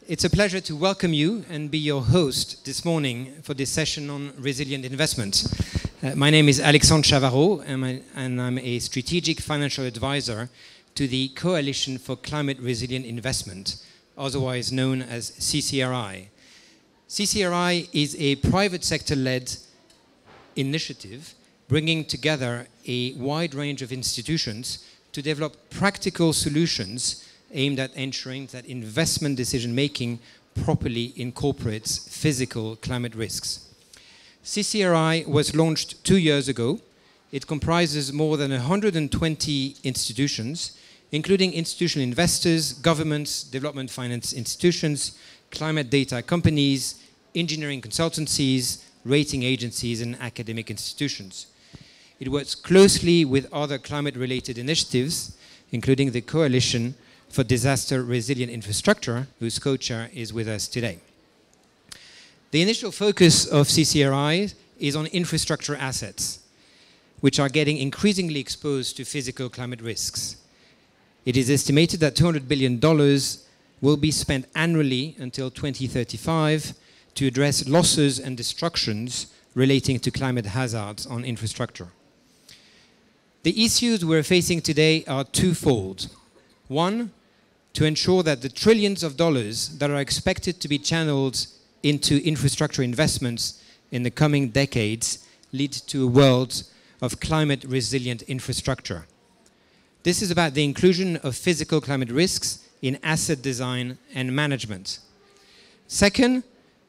It's a pleasure to welcome you and be your host this morning for this session on resilient investment. My name is Alexandre Chavarot, and I'm a strategic financial advisor to the Coalition for Climate Resilient Investment, otherwise known as CCRI. CCRI is a private sector-led initiative bringing together a wide range of institutions to develop practical solutions aimed at ensuring that investment decision-making properly incorporates physical climate risks. CCRI was launched 2 years ago. It comprises more than 120 institutions, including institutional investors, governments, development finance institutions, climate data companies, engineering consultancies, rating agencies, and academic institutions. It works closely with other climate-related initiatives, including the Coalition for Disaster Resilient Infrastructure, whose co-chair is with us today. The initial focus of CCRI is on infrastructure assets, which are getting increasingly exposed to physical climate risks. It is estimated that $200 billion will be spent annually until 2035 to address losses and destructions relating to climate hazards on infrastructure. The issues we're facing today are twofold. One, to ensure that the trillions of dollars that are expected to be channeled into infrastructure investments in the coming decades lead to a world of climate-resilient infrastructure. This is about the inclusion of physical climate risks in asset design and management. Second,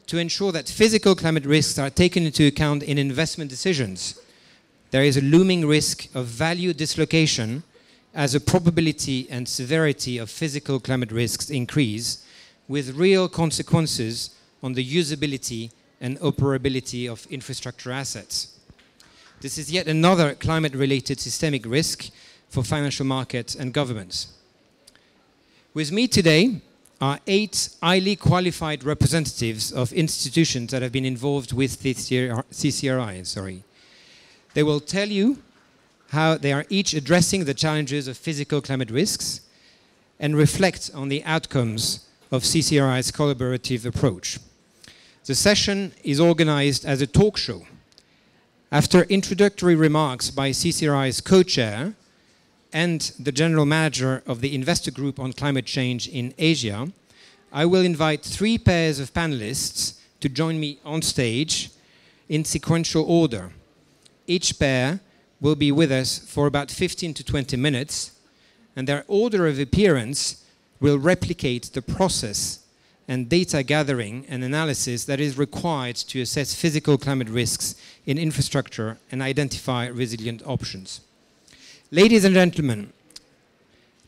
to ensure that physical climate risks are taken into account in investment decisions. There is a looming risk of value dislocation as the probability and severity of physical climate risks increase, with real consequences on the usability and operability of infrastructure assets. This is yet another climate-related systemic risk for financial markets and governments. With me today are 8 highly qualified representatives of institutions that have been involved with CCRI. They will tell you how they are each addressing the challenges of physical climate risks and reflect on the outcomes of CCRI's collaborative approach. The session is organized as a talk show. After introductory remarks by CCRI's co-chair and the general manager of the Investor Group on Climate Change in Asia, I will invite 3 pairs of panelists to join me on stage in sequential order. Each pair will be with us for about 15 to 20 minutes, and their order of appearance will replicate the process and data gathering and analysis that is required to assess physical climate risks in infrastructure and identify resilient options. Ladies and gentlemen,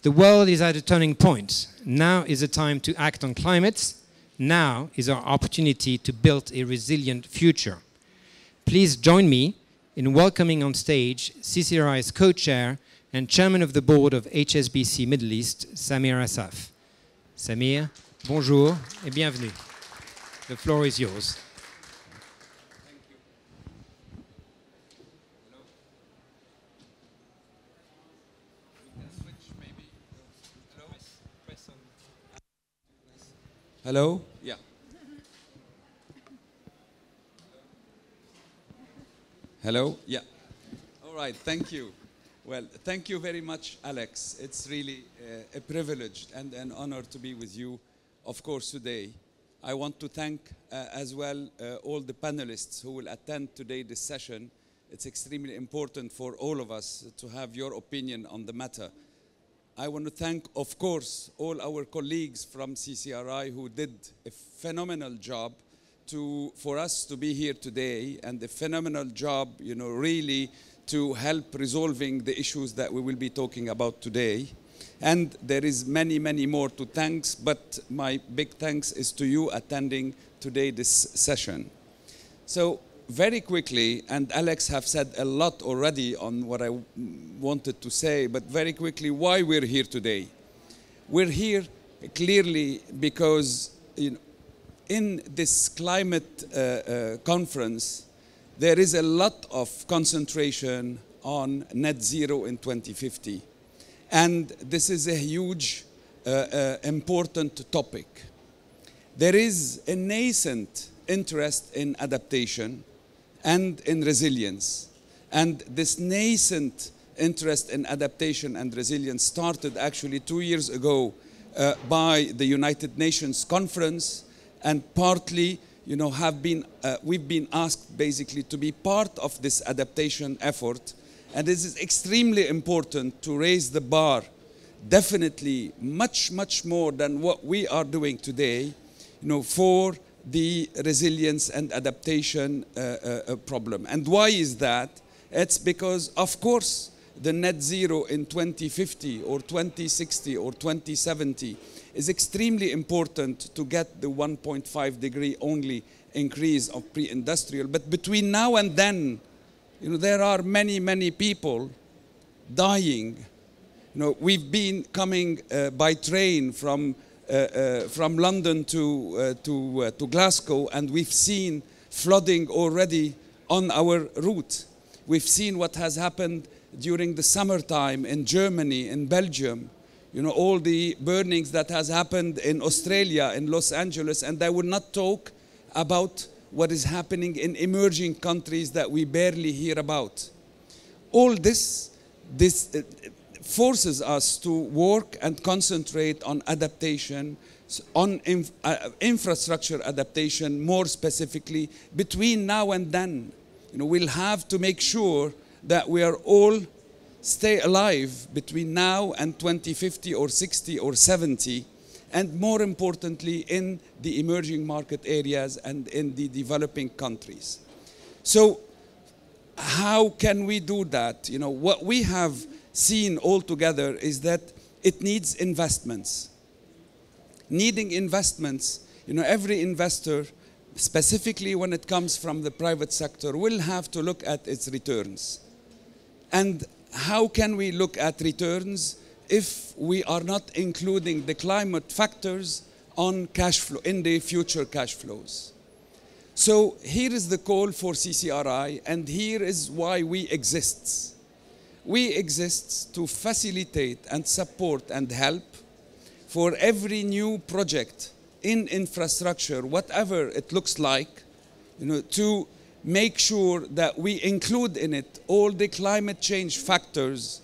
the world is at a turning point. Now is the time to act on climate. Now is our opportunity to build a resilient future. Please join me in welcoming on stage CCRI's co-chair and chairman of the board of HSBC Middle East, Samir Asaf. Samir, bonjour et bienvenue. The floor is yours. Hello? Yeah. Hello? Yeah. All right, thank you. Well, thank you very much, Alex. It's really a privilege and an honor to be with you, of course, today. I want to thank as well all the panelists who will attend today this session. It's extremely important for all of us to have your opinion on the matter. I want to thank, of course, all our colleagues from CCRI who did a phenomenal job for us to be here today, and a phenomenal job, really to help resolving the issues that we will be talking about today. And there is many, many more to thanks, but my big thanks is to you attending today this session. So very quickly, and Alex have said a lot already on what I wanted to say, but very quickly, why we're here today. We're here clearly because in this climate conference, there is a lot of concentration on net zero in 2050. And this is a huge, important topic. there is a nascent interest in adaptation and in resilience. And this nascent interest in adaptation and resilience started actually 2 years ago by the United Nations conference, and partly, we've been asked basically to be part of this adaptation effort. And this is extremely important to raise the bar, definitely much, much more than what we are doing today, for the resilience and adaptation problem. And why is that? It's because, of course, the net zero in 2050 or 2060 or 2070 is extremely important to get the 1.5 degree only increase of pre-industrial. But between now and then, there are many, many people dying. We've been coming by train from London to Glasgow, and we've seen flooding already on our route. We've seen what has happened during the summertime in Germany, in Belgium, all the burnings that has happened in Australia, in Los Angeles, and I will not talk about what is happening in emerging countries that we barely hear about. All this forces us to work and concentrate on adaptation, on infrastructure adaptation, more specifically. Between now and then, we'll have to make sure that we are all stay alive between now and 2050 or 60 or 70, and more importantly in the emerging market areas and in the developing countries. So how can we do that? What we have seen altogether is that it needs investments. Needing investments, every investor, specifically when it comes from the private sector, will have to look at its returns. And how can we look at returns if we are not including the climate factors on cash flow, in the future cash flows? So here is the call for CCRI, and here is why we exist. We exist to facilitate and support and help for every new project in infrastructure, whatever it looks like, to make sure that we include in it all the climate change factors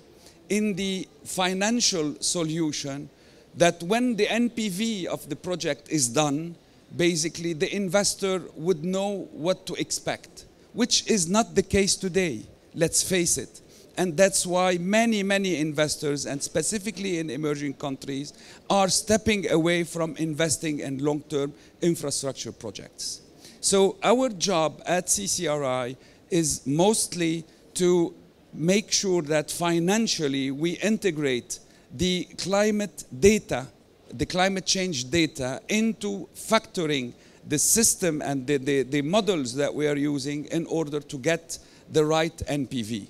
in the financial solution, that when the NPV of the project is done, basically the investor would know what to expect, which is not the case today, let's face it. And that's why many, many investors, and specifically in emerging countries, are stepping away from investing in long-term infrastructure projects. So our job at CCRI is mostly to make sure that financially we integrate the climate data, the climate change data, into factoring the system and the models that we are using in order to get the right NPV.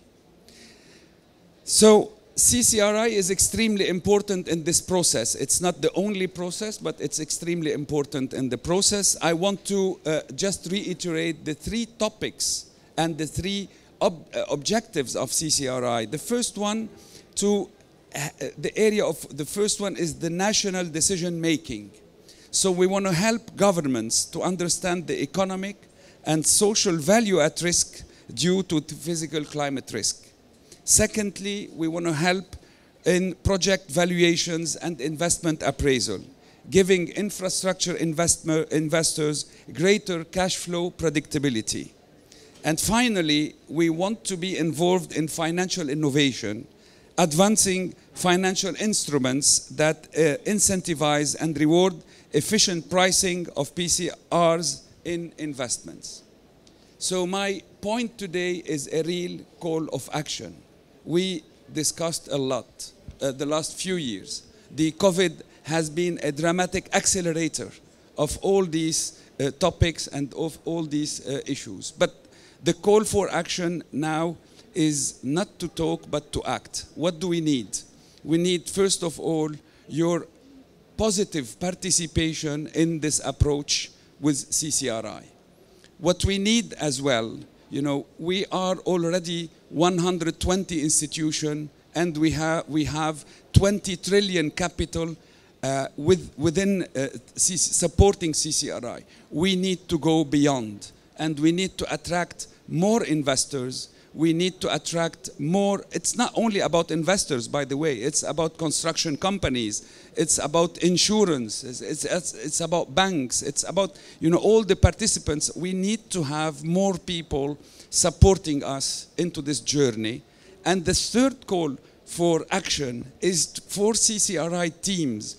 So CCRI is extremely important in this process. It's not the only process, but it's extremely important in the process. I want to just reiterate the 3 topics and the 3 objectives of CCRI. The first one, the first one is the national decision making. So we want to help governments to understand the economic and social value at risk due to physical climate risk. Secondly, we want to help in project valuations and investment appraisal, giving infrastructure investors greater cash flow predictability. And finally, we want to be involved in financial innovation, advancing financial instruments that incentivize and reward efficient pricing of PCRs in investments. So my point today is a real call of action. We discussed a lot the last few years. The COVID has been a dramatic accelerator of all these topics and of all these issues. But the call for action now is not to talk, but to act. What do we need? We need, first of all, your positive participation in this approach with CCRI. What we need as well, we are already 120 institutions, and we have 20 trillion capital within supporting CCRI. We need to go beyond, and we need to attract more investors. We need to attract more. It's not only about investors, by the way. It's about construction companies. It's about insurance. It's about banks. It's about, you know, all the participants. We need to have more people supporting us into this journey. And the third call for action is for CCRI teams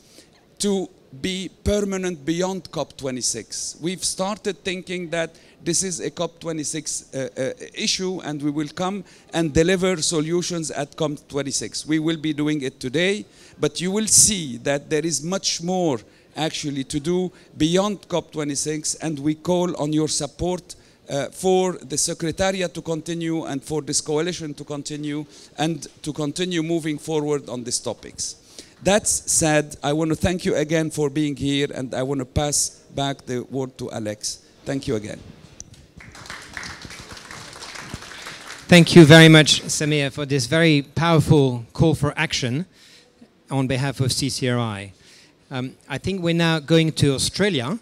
to be permanent beyond COP26. We've started thinking that this is a COP26 issue, and we will come and deliver solutions at COP26. We will be doing it today, but you will see that there is much more actually to do beyond COP26, and we call on your support for the Secretariat to continue and for this coalition to continue and to continue moving forward on these topics. That said, I want to thank you again for being here, and I want to pass back the word to Alex. Thank you again. Thank you very much, Samir, for this very powerful call for action on behalf of CCRI. I think we're now going to Australia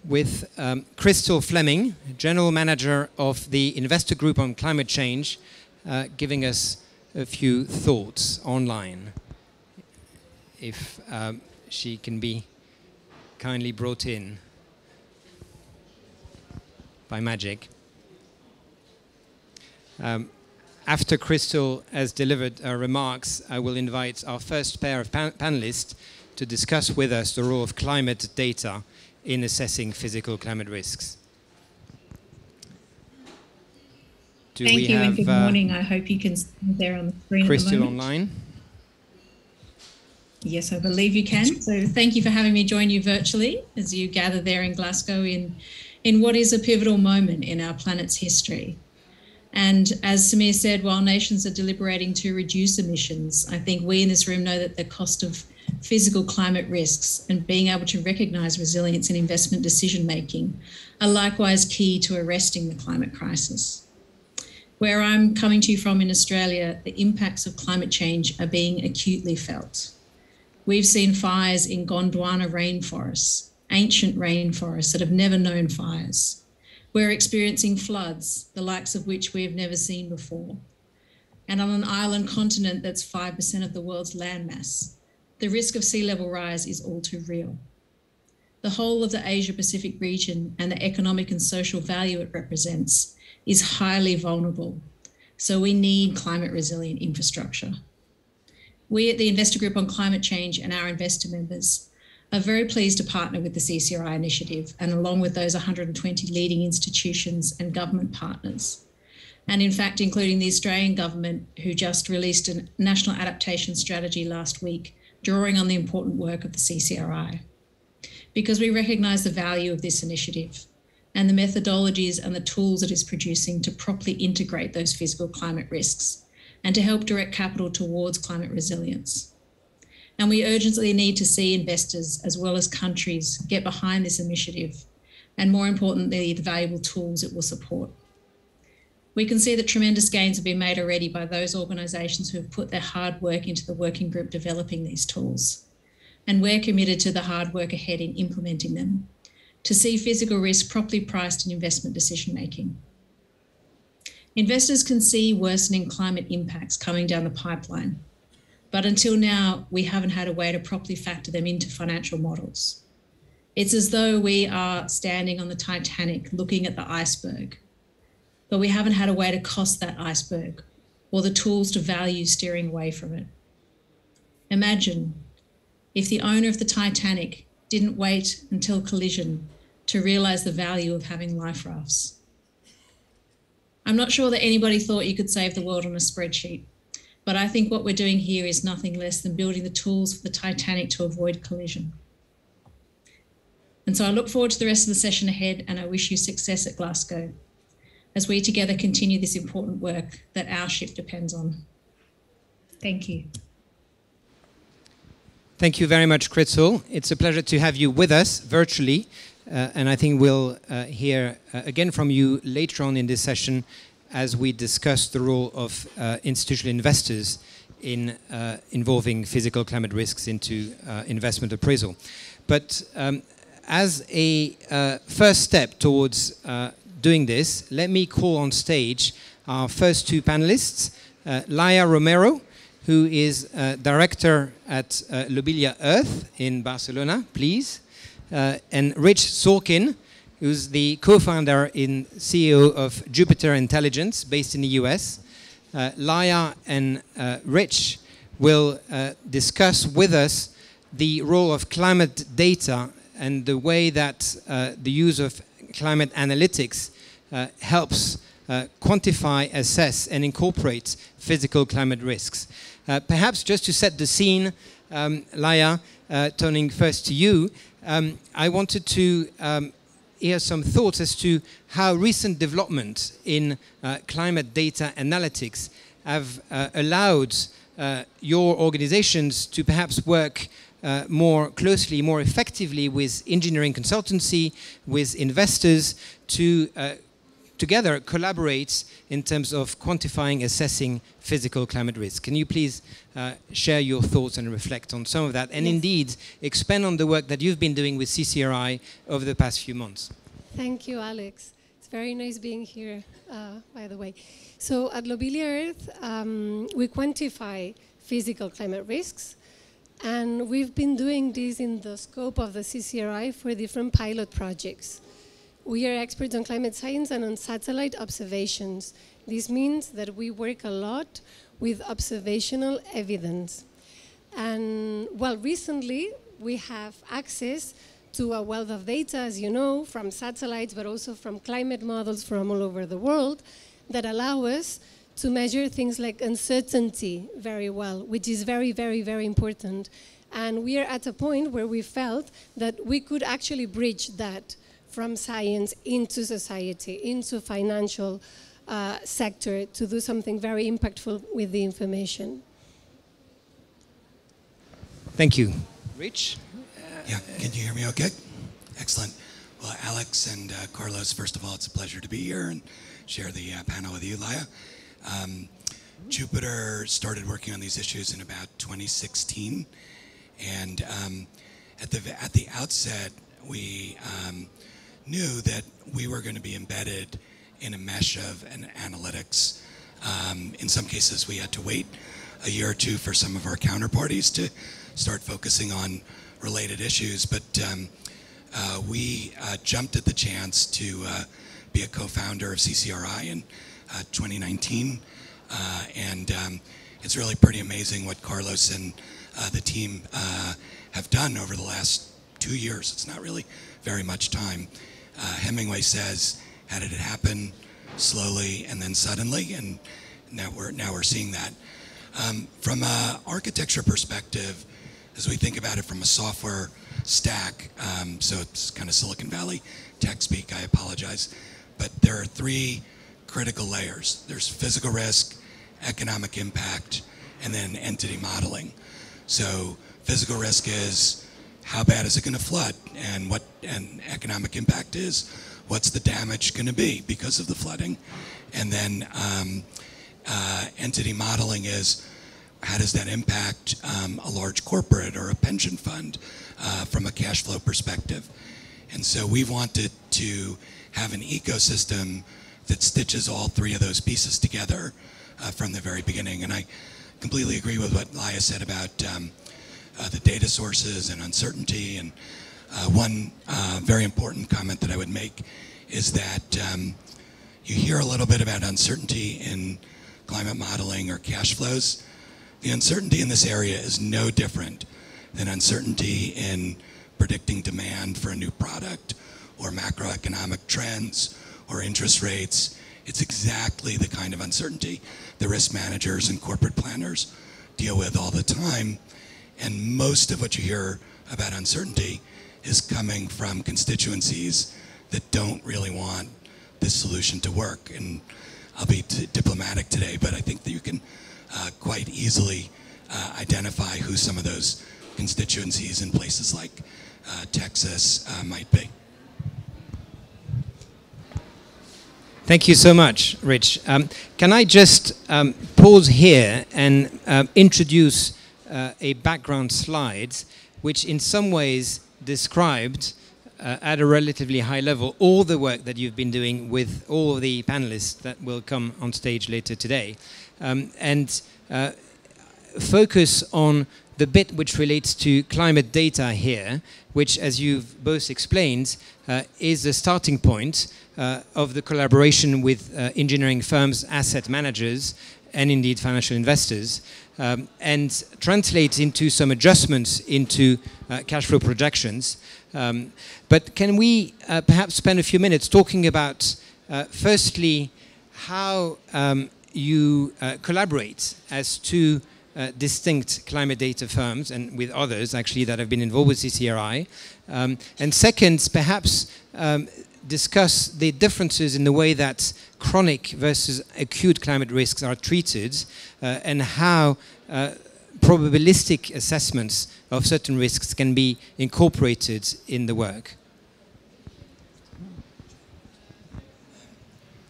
with Crystal Fleming, General Manager of the Investor Group on Climate Change, giving us a few thoughts online. If she can be kindly brought in by magic. After Crystal has delivered her remarks, I will invite our first pair of panelists to discuss with us the role of climate data in assessing physical climate risks. Thank you and good morning. I hope you can see me there on the screen Crystal at the moment. online? Yes, I believe you can. So thank you for having me join you virtually as you gather there in Glasgow in what is a pivotal moment in our planet's history. And as Samir said, while nations are deliberating to reduce emissions, I think we in this room know that the cost of physical climate risks and being able to recognise resilience in investment decision making are likewise key to arresting the climate crisis. Where I'm coming to you from in Australia, the impacts of climate change are being acutely felt. We've seen fires in Gondwana rainforests, ancient rainforests that have never known fires. We're experiencing floods, the likes of which we have never seen before. And on an island continent that's 5% of the world's landmass, the risk of sea level rise is all too real. The whole of the Asia-Pacific region and the economic and social value it represents is highly vulnerable. So we need climate resilient infrastructure. We at the Investor Group on Climate Change and our investor members are very pleased to partner with the CCRI initiative and along with those 120 leading institutions and government partners. And in fact, including the Australian government, who just released a national adaptation strategy last week, drawing on the important work of the CCRI. Because we recognise the value of this initiative and the methodologies and the tools it is producing to properly integrate those physical climate risks and to help direct capital towards climate resilience. And we urgently need to see investors as well as countries get behind this initiative and, more importantly, the valuable tools it will support. We can see that tremendous gains have been made already by those organisations who have put their hard work into the working group developing these tools. And we're committed to the hard work ahead in implementing them, to see physical risk properly priced in investment decision making. Investors can see worsening climate impacts coming down the pipeline, but until now, we haven't had a way to properly factor them into financial models. It's as though we are standing on the Titanic looking at the iceberg, but we haven't had a way to cost that iceberg or the tools to value steering away from it. Imagine if the owner of the Titanic didn't wait until collision to realise the value of having life rafts. I'm not sure that anybody thought you could save the world on a spreadsheet, but I think what we're doing here is nothing less than building the tools for the Titanic to avoid collision. And so I look forward to the rest of the session ahead, and I wish you success at Glasgow as we together continue this important work that our ship depends on. Thank you. Thank you very much, Crystal. It's a pleasure to have you with us virtually. And I think we'll hear again from you later on in this session as we discuss the role of institutional investors in involving physical climate risks into investment appraisal. But as a first step towards doing this, let me call on stage our first two panelists, Laia Romero, who is director at Lobelia Earth in Barcelona, please, and Rich Sorkin, who's the co-founder and CEO of Jupiter Intelligence, based in the US. Laia and Rich will discuss with us the role of climate data and the way that the use of climate analytics helps quantify, assess, and incorporate physical climate risks. Perhaps just to set the scene, Laia, turning first to you, I wanted to hear some thoughts as to how recent development in climate data analytics have allowed your organizations to perhaps work more closely, more effectively with engineering consultancy, with investors to together collaborate in terms of quantifying, assessing physical climate risk. Can you please share your thoughts and reflect on some of that, and indeed expand on the work that you've been doing with CCRI over the past few months? Thank you, Alex. It's very nice being here, by the way. So at Lobelia Earth, we quantify physical climate risks, and we've been doing this in the scope of the CCRI for different pilot projects. We are experts on climate science and on satellite observations. This means that we work a lot with observational evidence. And well, recently we have access to a wealth of data, as you know, from satellites, but also from climate models from all over the world that allow us to measure things like uncertainty very well, which is very, very, very important. And we are at a point where we felt that we could actually bridge that from science into society, into financial sector, to do something very impactful with the information. Thank you. Rich? Yeah, can you hear me okay? Excellent. Well, Alex and Carlos, first of all, it's a pleasure to be here and share the panel with you, Laia. Jupiter started working on these issues in about 2016, and at the outset, we knew that we were going to be embedded in a mesh of analytics. In some cases, we had to wait a year or two for some of our counterparties to start focusing on related issues, but we jumped at the chance to be a co-founder of CCRI in 2019, and it's really pretty amazing what Carlos and the team have done over the last 2 years. It's not really very much time. Hemingway says, how did it happen? Slowly and then suddenly, and now we're seeing that. From an architecture perspective, as we think about it from a software stack, so it's kind of Silicon Valley tech speak, I apologize, but there are 3 critical layers. There's physical risk, economic impact, and then entity modeling. So physical risk is, how bad is it going to flood? And economic impact is, what's the damage going to be because of the flooding? And then entity modeling is, how does that impact a large corporate or a pension fund from a cash flow perspective? And so we wanted to have an ecosystem that stitches all 3 of those pieces together from the very beginning. And I completely agree with what Laia said about the data sources and uncertainty. And one very important comment that I would make is that you hear a little bit about uncertainty in climate modeling or cash flows. The uncertainty in this area is no different than uncertainty in predicting demand for a new product or macroeconomic trends or interest rates. It's exactly the kind of uncertainty the risk managers and corporate planners deal with all the time. And most of what you hear about uncertainty is coming from constituencies that don't really want this solution to work. And I'll be diplomatic today, but I think that you can quite easily identify who some of those constituencies in places like Texas might be. Thank you so much, Rich. Can I just pause here and introduce a background slide which in some ways described at a relatively high level all the work that you've been doing with all the panelists that will come on stage later today, and focus on the bit which relates to climate data here, which, as you've both explained, is the starting point of the collaboration with engineering firms, asset managers, and indeed financial investors, and translates into some adjustments into cash flow projections. But can we perhaps spend a few minutes talking about, firstly, how you collaborate as two distinct climate data firms, and with others actually that have been involved with CCRI, and second, perhaps discuss the differences in the way that chronic versus acute climate risks are treated, and how probabilistic assessments of certain risks can be incorporated in the work.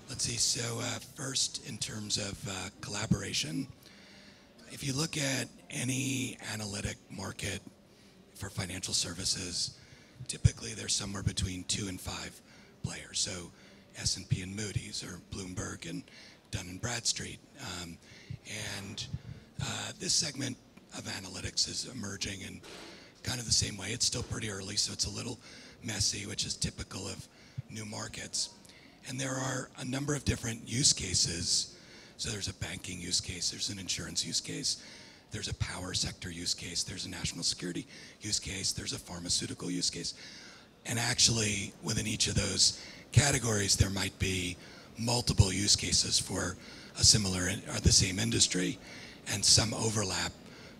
Let's see, so first in terms of collaboration, if you look at any analytic market for financial services, typically there's somewhere between 2 and 5 players. So S&P and Moody's, or Bloomberg and Dun & Bradstreet. This segment of analytics is emerging in kind of the same way. It's still pretty early, so it's a little messy, which is typical of new markets. And there are a number of different use cases. So there's a banking use case, there's an insurance use case, there's a power sector use case, there's a national security use case, there's a pharmaceutical use case. And actually, within each of those categories, there might be multiple use cases for a similar or the same industry, and some overlap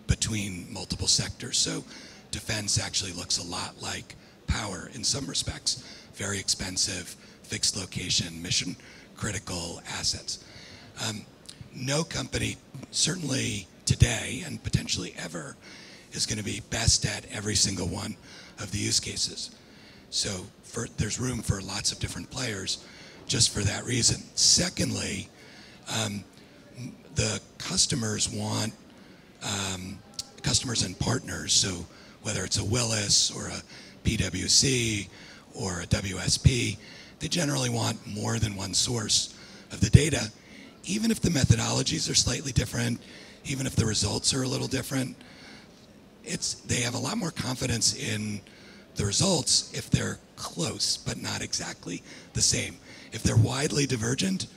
between multiple sectors. So defense actually looks a lot like power in some respects. Very expensive, fixed location, mission critical assets. No company, certainly today and potentially ever, is going to be best at every single one of the use cases. So there's room for lots of different players just for that reason. Secondly, the customers want customers and partners, so whether it's a Willis or a PwC or a WSP, they generally want more than one source of the data, even if the methodologies are slightly different, even if the results are a little different. They have a lot more confidence in the results if they're close, but not exactly the same. If they're widely divergent,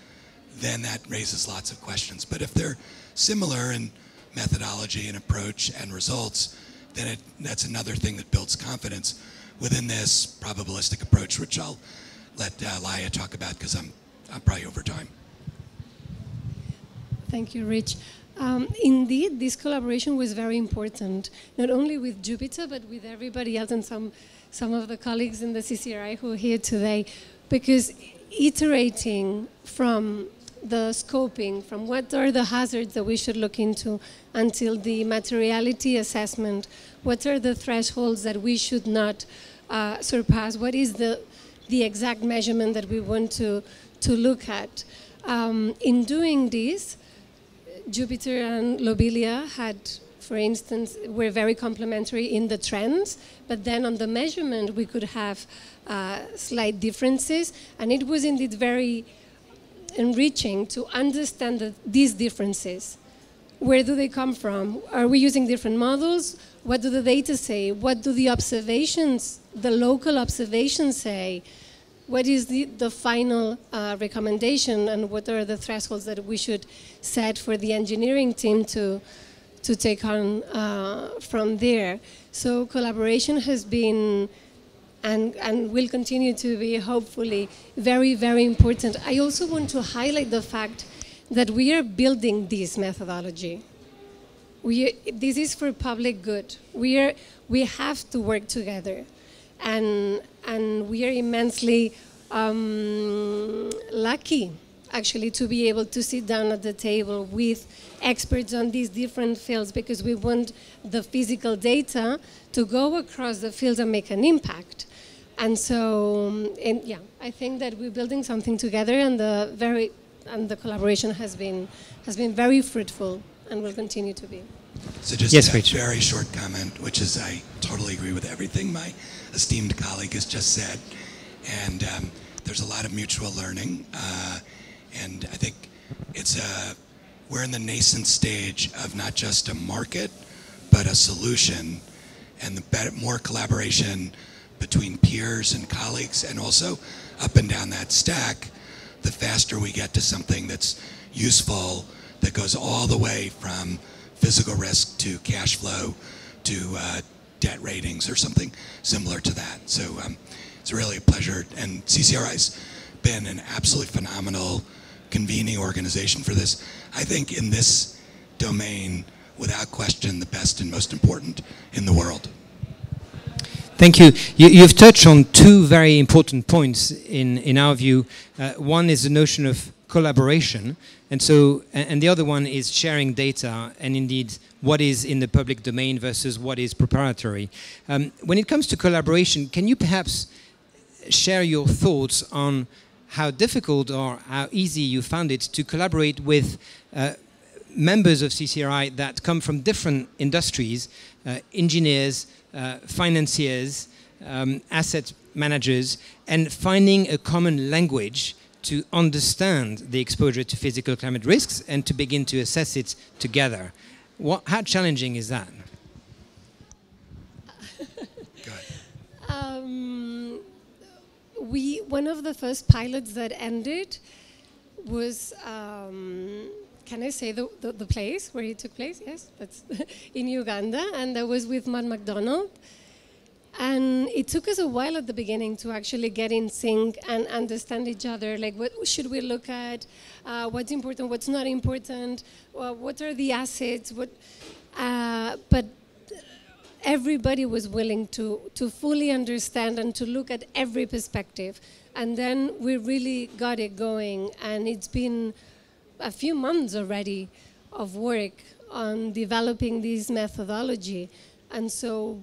then that raises lots of questions. But if they're similar in methodology and approach and results, then that's another thing that builds confidence within this probabilistic approach, which I'll let Laia talk about because I'm probably over time. Thank you, Rich. Indeed, this collaboration was very important, not only with Jupiter, but with everybody else and some of the colleagues in the CCRI who are here today, because iterating from the scoping, from what are the hazards that we should look into, until the materiality assessment, what are the thresholds that we should not surpass, what is the exact measurement that we want to look at. In doing this, Jupiter and Lobelia had, for instance, were very complementary in the trends, but then on the measurement we could have slight differences, and it was indeed very enriching to understand these differences. Where do they come from? Are we using different models? What do the data say? What do the observations, the local observations say? What is the final recommendation, and what are the thresholds that we should set for the engineering team to take on from there? So collaboration has been and will continue to be, hopefully, very, very important. I also want to highlight the fact that we are building this methodology. This is for public good. We have to work together. And we are immensely lucky, actually, to be able to sit down at the table with experts on these different fields, because we want the physical data to go across the fields and make an impact. And so, yeah, I think that we're building something together, and the collaboration has been very fruitful and will continue to be. So just yes, a very short comment, which is I totally agree with everything my esteemed colleague has just said, and there's a lot of mutual learning, and I think we're in the nascent stage of not just a market, but a solution, and more collaboration between peers and colleagues, and also up and down that stack, the faster we get to something that's useful, that goes all the way from physical risk to cash flow to debt ratings or something similar to that. So it's really a pleasure, and CCRI's been an absolutely phenomenal convening organization for this. I think in this domain, without question, the best and most important in the world. Thank you. You've touched on two very important points in our view. One is the notion of collaboration, and the other one is sharing data, and indeed what is in the public domain versus what is proprietary. When it comes to collaboration, can you perhaps share your thoughts on how difficult or how easy you found it to collaborate with members of CCRI that come from different industries, engineers, financiers, asset managers, and finding a common language to understand the exposure to physical climate risks and to begin to assess it together? How challenging is that? Go ahead. One of the first pilots that ended was, can I say the place where it took place? Yes, that's in Uganda, and that was with Matt McDonald. And it took us a while at the beginning to actually get in sync and understand each other, like what should we look at, what's important, what's not important, what are the assets, but everybody was willing to fully understand and to look at every perspective. And then we really got it going, and it's been a few months already of work on developing this methodology. And so,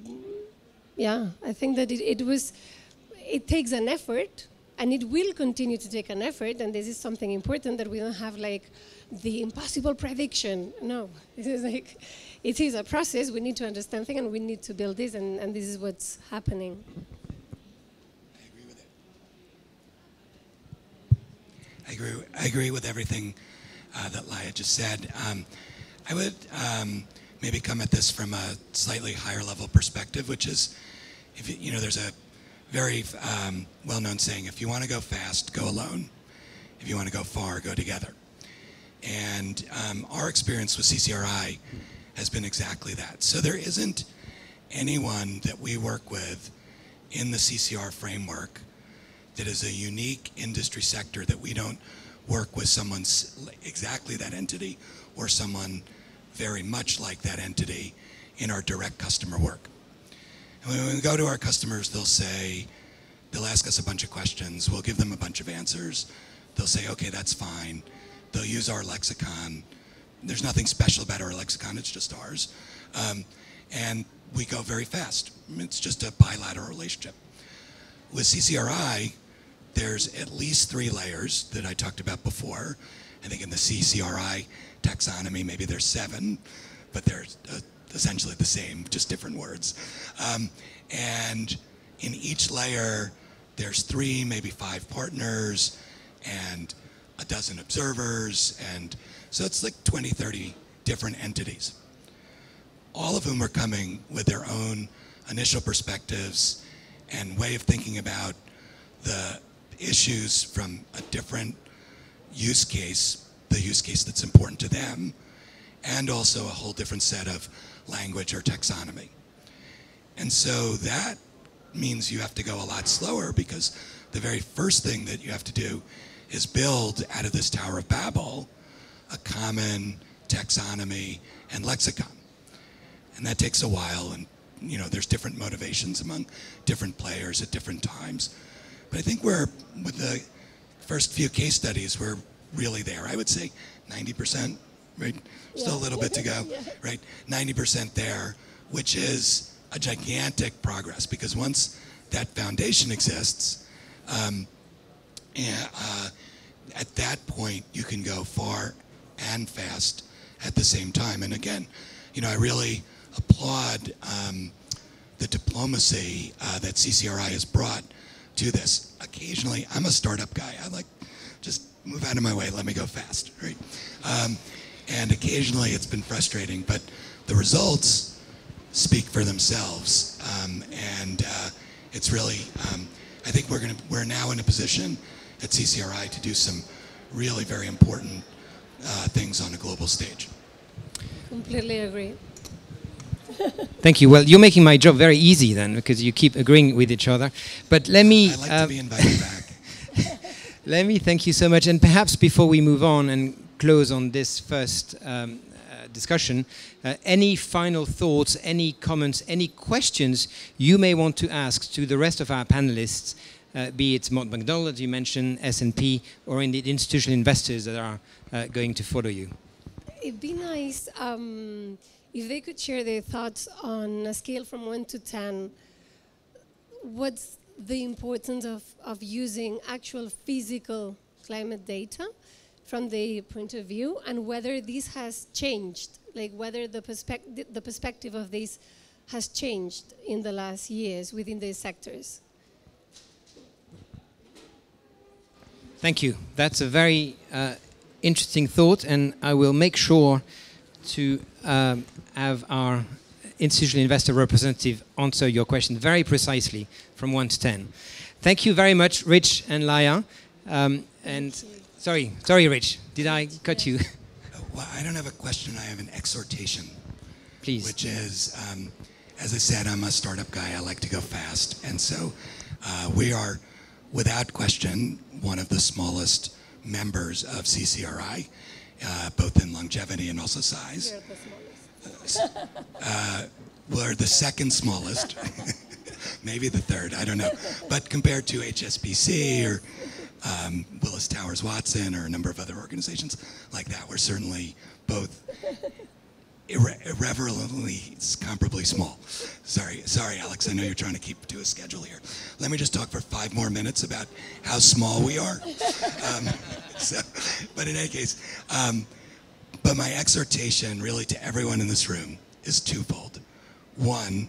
yeah, I think that it takes an effort, and it will continue to take an effort, and this is something important, that we don't have like the impossible prediction. No, this is like, it is a process. We need to understand things, and we need to build this, and this is what's happening. I agree with everything that Laia just said. I would maybe come at this from a slightly higher level perspective, which is, there's a very well-known saying: if you want to go fast, go alone. If you want to go far, go together. And our experience with CCRI has been exactly that. So there isn't anyone that we work with in the CCR framework that is a unique industry sector that we don't work with someone exactly that entity or someone very much like that entity in our direct customer work. And when we go to our customers, they'll ask us a bunch of questions. We'll give them a bunch of answers. They'll say, okay, that's fine. They'll use our lexicon. There's nothing special about our lexicon, it's just ours. And we go very fast. It's just a bilateral relationship. With CCRI, there's at least 3 layers that I talked about before. I think in the CCRI taxonomy, maybe there's 7, but they're essentially the same, just different words. And in each layer, there's 3, maybe 5 partners and a dozen observers. And so it's like 20, 30 different entities, all of whom are coming with their own initial perspectives and way of thinking about the issues from a different use case, the use case that's important to them, and also a whole different set of language or taxonomy. And so that means you have to go a lot slower, because the very first thing that you have to do is build out of this Tower of Babel a common taxonomy and lexicon. And that takes a while, and there's different motivations among different players at different times. But I think with the first few case studies, we're really there. I would say 90%, right? Still a little bit to go, right? 90% there, which is a gigantic progress, because once that foundation exists, at that point you can go far and fast at the same time. And again, I really applaud the diplomacy that CCRI has brought to this. Occasionally, I'm a startup guy. I like, just move out of my way, let me go fast, right? And occasionally it's been frustrating, but the results speak for themselves. And it's really, I think we're now in a position at CCRI to do some really very important things on a global stage. Completely agree. Thank you. Well, you're making my job very easy then, because you keep agreeing with each other. But let me... I like to be invited back. Let me thank you so much. And perhaps before we move on and close on this first discussion, any final thoughts, any comments, any questions you may want to ask to the rest of our panelists, be it Mott MacDonald, you mentioned, S&P, or indeed institutional investors that are going to follow you? It'd be nice if they could share their thoughts on a scale from 1 to 10. What's the importance of using actual physical climate data from the point of view, and whether this has changed, like whether the perspective of this has changed in the last years within these sectors? Thank you. That's a very interesting thought, and I will make sure to have our institutional investor representative answer your question very precisely from 1 to 10. Thank you very much, Rich and Laia. And sorry, Rich, did I cut you? Well, I don't have a question, I have an exhortation. Please. Which is, as I said, I'm a startup guy, I like to go fast. And so we are, without question, one of the smallest members of CCRI, both in longevity and also size. You're the smallest. We're the second smallest, maybe the third, I don't know. But compared to HSBC or Willis Towers Watson or a number of other organizations like that, we're certainly both irreverently, comparably small. Sorry, Alex, I know you're trying to keep to a schedule here. Let me just talk for 5 more minutes about how small we are. But in any case, but my exhortation really to everyone in this room is twofold. One,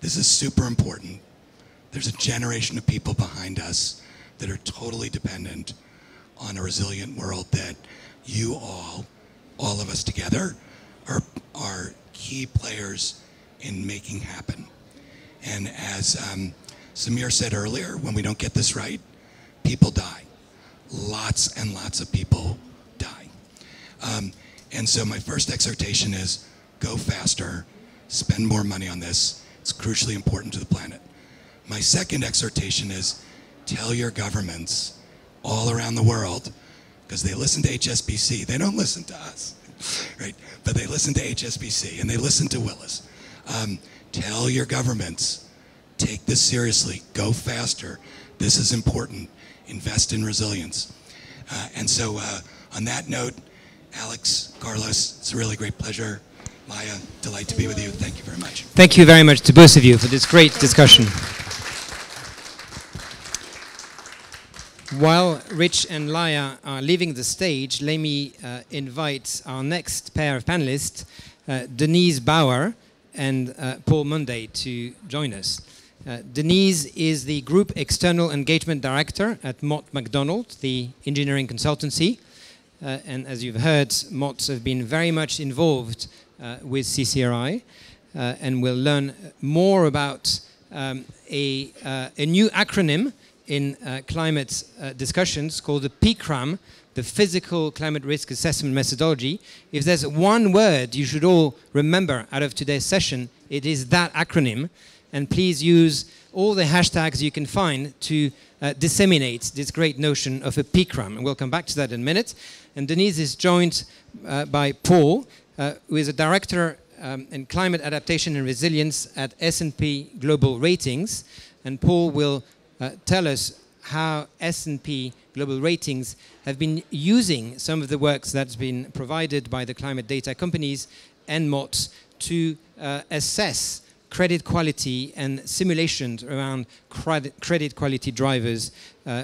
this is super important. There's a generation of people behind us that are totally dependent on a resilient world that you all of us together, are key players in making happen. And as Samir said earlier, when we don't get this right, people die. Lots and lots of people die. And so my first exhortation is go faster, spend more money on this. It's crucially important to the planet. My second exhortation is tell your governments all around the world, because they listen to HSBC, they don't listen to us, right? But they listen to HSBC and they listen to Willis. Tell your governments, take this seriously, go faster. This is important. Invest in resilience. And so on that note, Alex, Carlos, it's a really great pleasure. Maya, delight to be with you. Thank you very much. Thank you very much to both of you for this great discussion. While Rich and Laia are leaving the stage, let me invite our next pair of panelists, Denise Bauer and Paul Monday, to join us. Denise is the Group External Engagement Director at Mott MacDonald, the engineering consultancy. And as you've heard, Mott have been very much involved with CCRI, and we'll learn more about a new acronym in climate discussions called the PCRAM, the Physical Climate Risk Assessment Methodology. If there's one word you should all remember out of today's session, it is that acronym. And please use all the hashtags you can find to disseminate this great notion of a PCRAM. And we'll come back to that in a minute. And Denise is joined by Paul, who is a director in climate adaptation and resilience at S&P Global Ratings. And Paul will tell us how S&P Global Ratings have been using some of the works that's been provided by the climate data companies and Mott to assess credit quality and simulations around credit quality drivers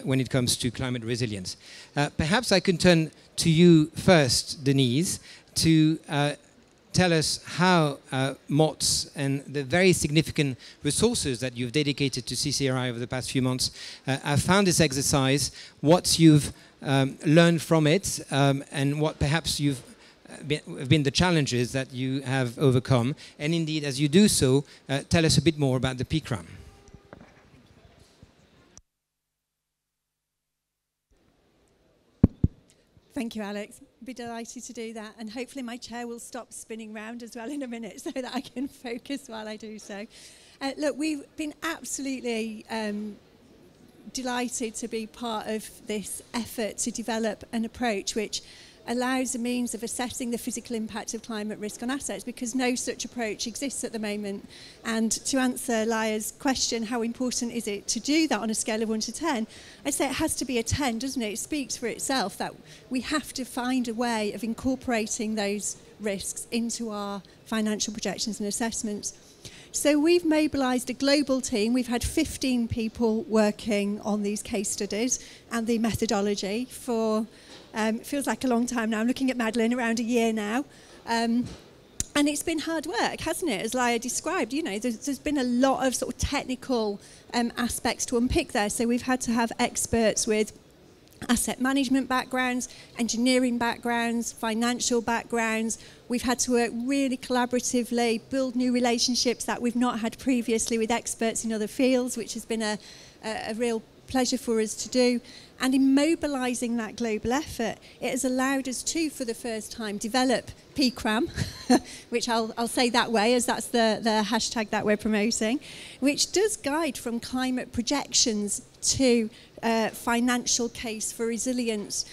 when it comes to climate resilience. Perhaps I can turn to you first, Denise, to tell us how MOTS and the very significant resources that you've dedicated to CCRI over the past few months have found this exercise, what you've learned from it, and what perhaps you've been the challenges that you have overcome. And indeed, as you do so, tell us a bit more about the PCRAM. Thank you, Alex. I'd be delighted to do that. And hopefully my chair will stop spinning round as well in a minute so that I can focus while I do so. Look, we've been absolutely delighted to be part of this effort to develop an approach which allows a means of assessing the physical impact of climate risk on assets, because no such approach exists at the moment. And to answer Laya's question, how important is it to do that on a scale of 1 to 10, I'd say it has to be a 10, doesn't it? It speaks for itself that we have to find a way of incorporating those risks into our financial projections and assessments. So we've mobilised a global team. We've had 15 people working on these case studies and the methodology for it feels like a long time now. I'm looking at Madeline, around a year now. And it's been hard work, hasn't it? As Laya described, you know, there's been a lot of sort of technical aspects to unpick there. So we've had to have experts with asset management backgrounds, engineering backgrounds, financial backgrounds. We've had to work really collaboratively, build new relationships that we've not had previously with experts in other fields, which has been a real pleasure for us to do. And in mobilising that global effort, it has allowed us to, for the first time, develop PCRAM, which I'll say that way, as that's the hashtag that we're promoting, which does guide from climate projections to financial case for resilience.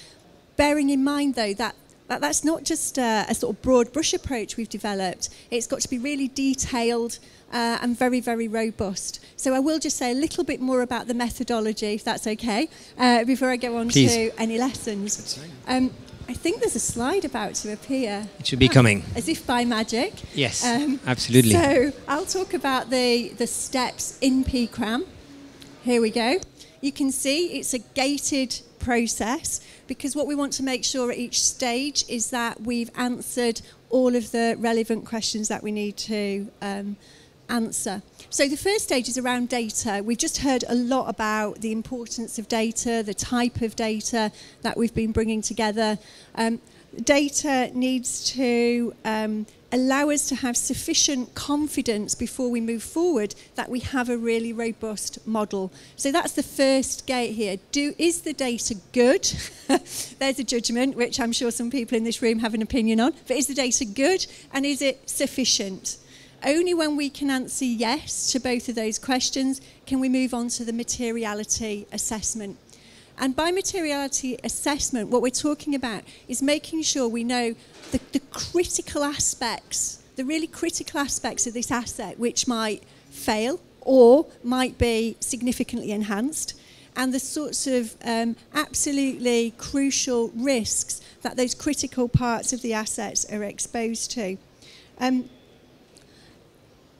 Bearing in mind, though, that that's not just a sort of broad brush approach we've developed. It's got to be really detailed and very, very robust. So I will just say a little bit more about the methodology, if that's okay, before I go on to any lessons. I think there's a slide about to appear. It should be coming. As if by magic. Yes, absolutely. So I'll talk about the steps in PCRAM. Here we go. You can see it's a gated process, because what we want to make sure at each stage is that we've answered all of the relevant questions that we need to answer. So the first stage is around data. We've just heard a lot about the importance of data, the type of data that we've been bringing together. Data needs to allow us to have sufficient confidence before we move forward that we have a really robust model. So that's the first gate here. Is the data good? There's a judgment, which I'm sure some people in this room have an opinion on. But is the data good, and is it sufficient? Only when we can answer yes to both of those questions can we move on to the materiality assessment. And by materiality assessment, what we're talking about is making sure we know the critical aspects, the really critical aspects of this asset, which might fail or might be significantly enhanced, and the sorts of absolutely crucial risks that those critical parts of the assets are exposed to.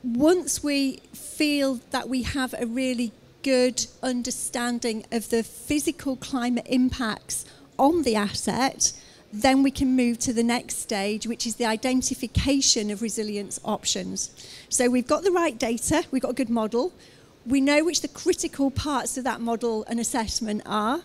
Once we feel that we have a really good understanding of the physical climate impacts on the asset, then we can move to the next stage, which is the identification of resilience options. So we've got the right data, we've got a good model, we know which the critical parts of that model and assessment are,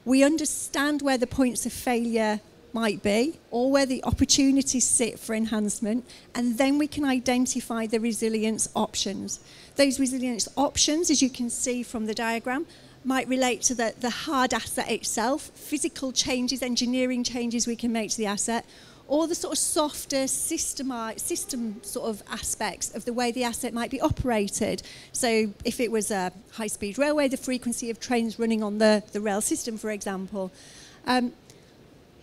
we understand where the points of failure might be, or where the opportunities sit for enhancement, and then we can identify the resilience options. Those resilience options, as you can see from the diagram, might relate to the hard asset itself, physical changes, engineering changes we can make to the asset, or the sort of softer system sort of aspects of the way the asset might be operated. So if it was a high-speed railway, the frequency of trains running on the rail system, for example.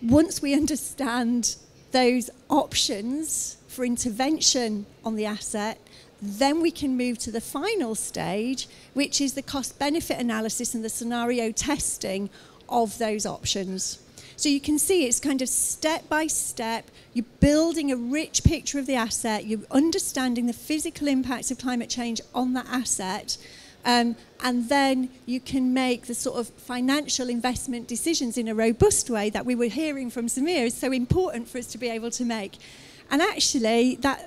Once we understand those options for intervention on the asset, then we can move to the final stage, which is the cost-benefit analysis and the scenario testing of those options. So you can see it's kind of step by step. You're building a rich picture of the asset. You're understanding the physical impacts of climate change on that asset. And then you can make the sort of financial investment decisions in a robust way that we were hearing from Samir is so important for us to be able to make. And actually, the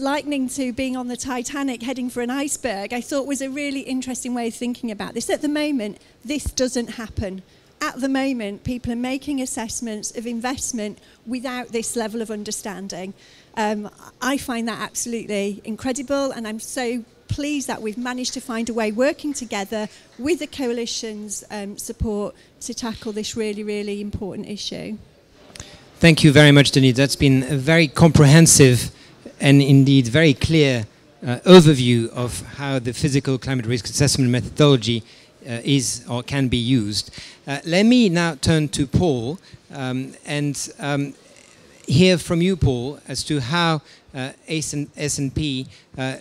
likening to being on the Titanic heading for an iceberg, I thought was a really interesting way of thinking about this. At the moment, this doesn't happen. At the moment, people are making assessments of investment without this level of understanding. I find that absolutely incredible, and I'm so pleased that we've managed to find a way, working together with the coalition's support, to tackle this really, really important issue. Thank you very much, Denise. That's been a very comprehensive and indeed very clear overview of how the physical climate risk assessment methodology is or can be used. Let me now turn to Paul and hear from you, Paul, as to how S&P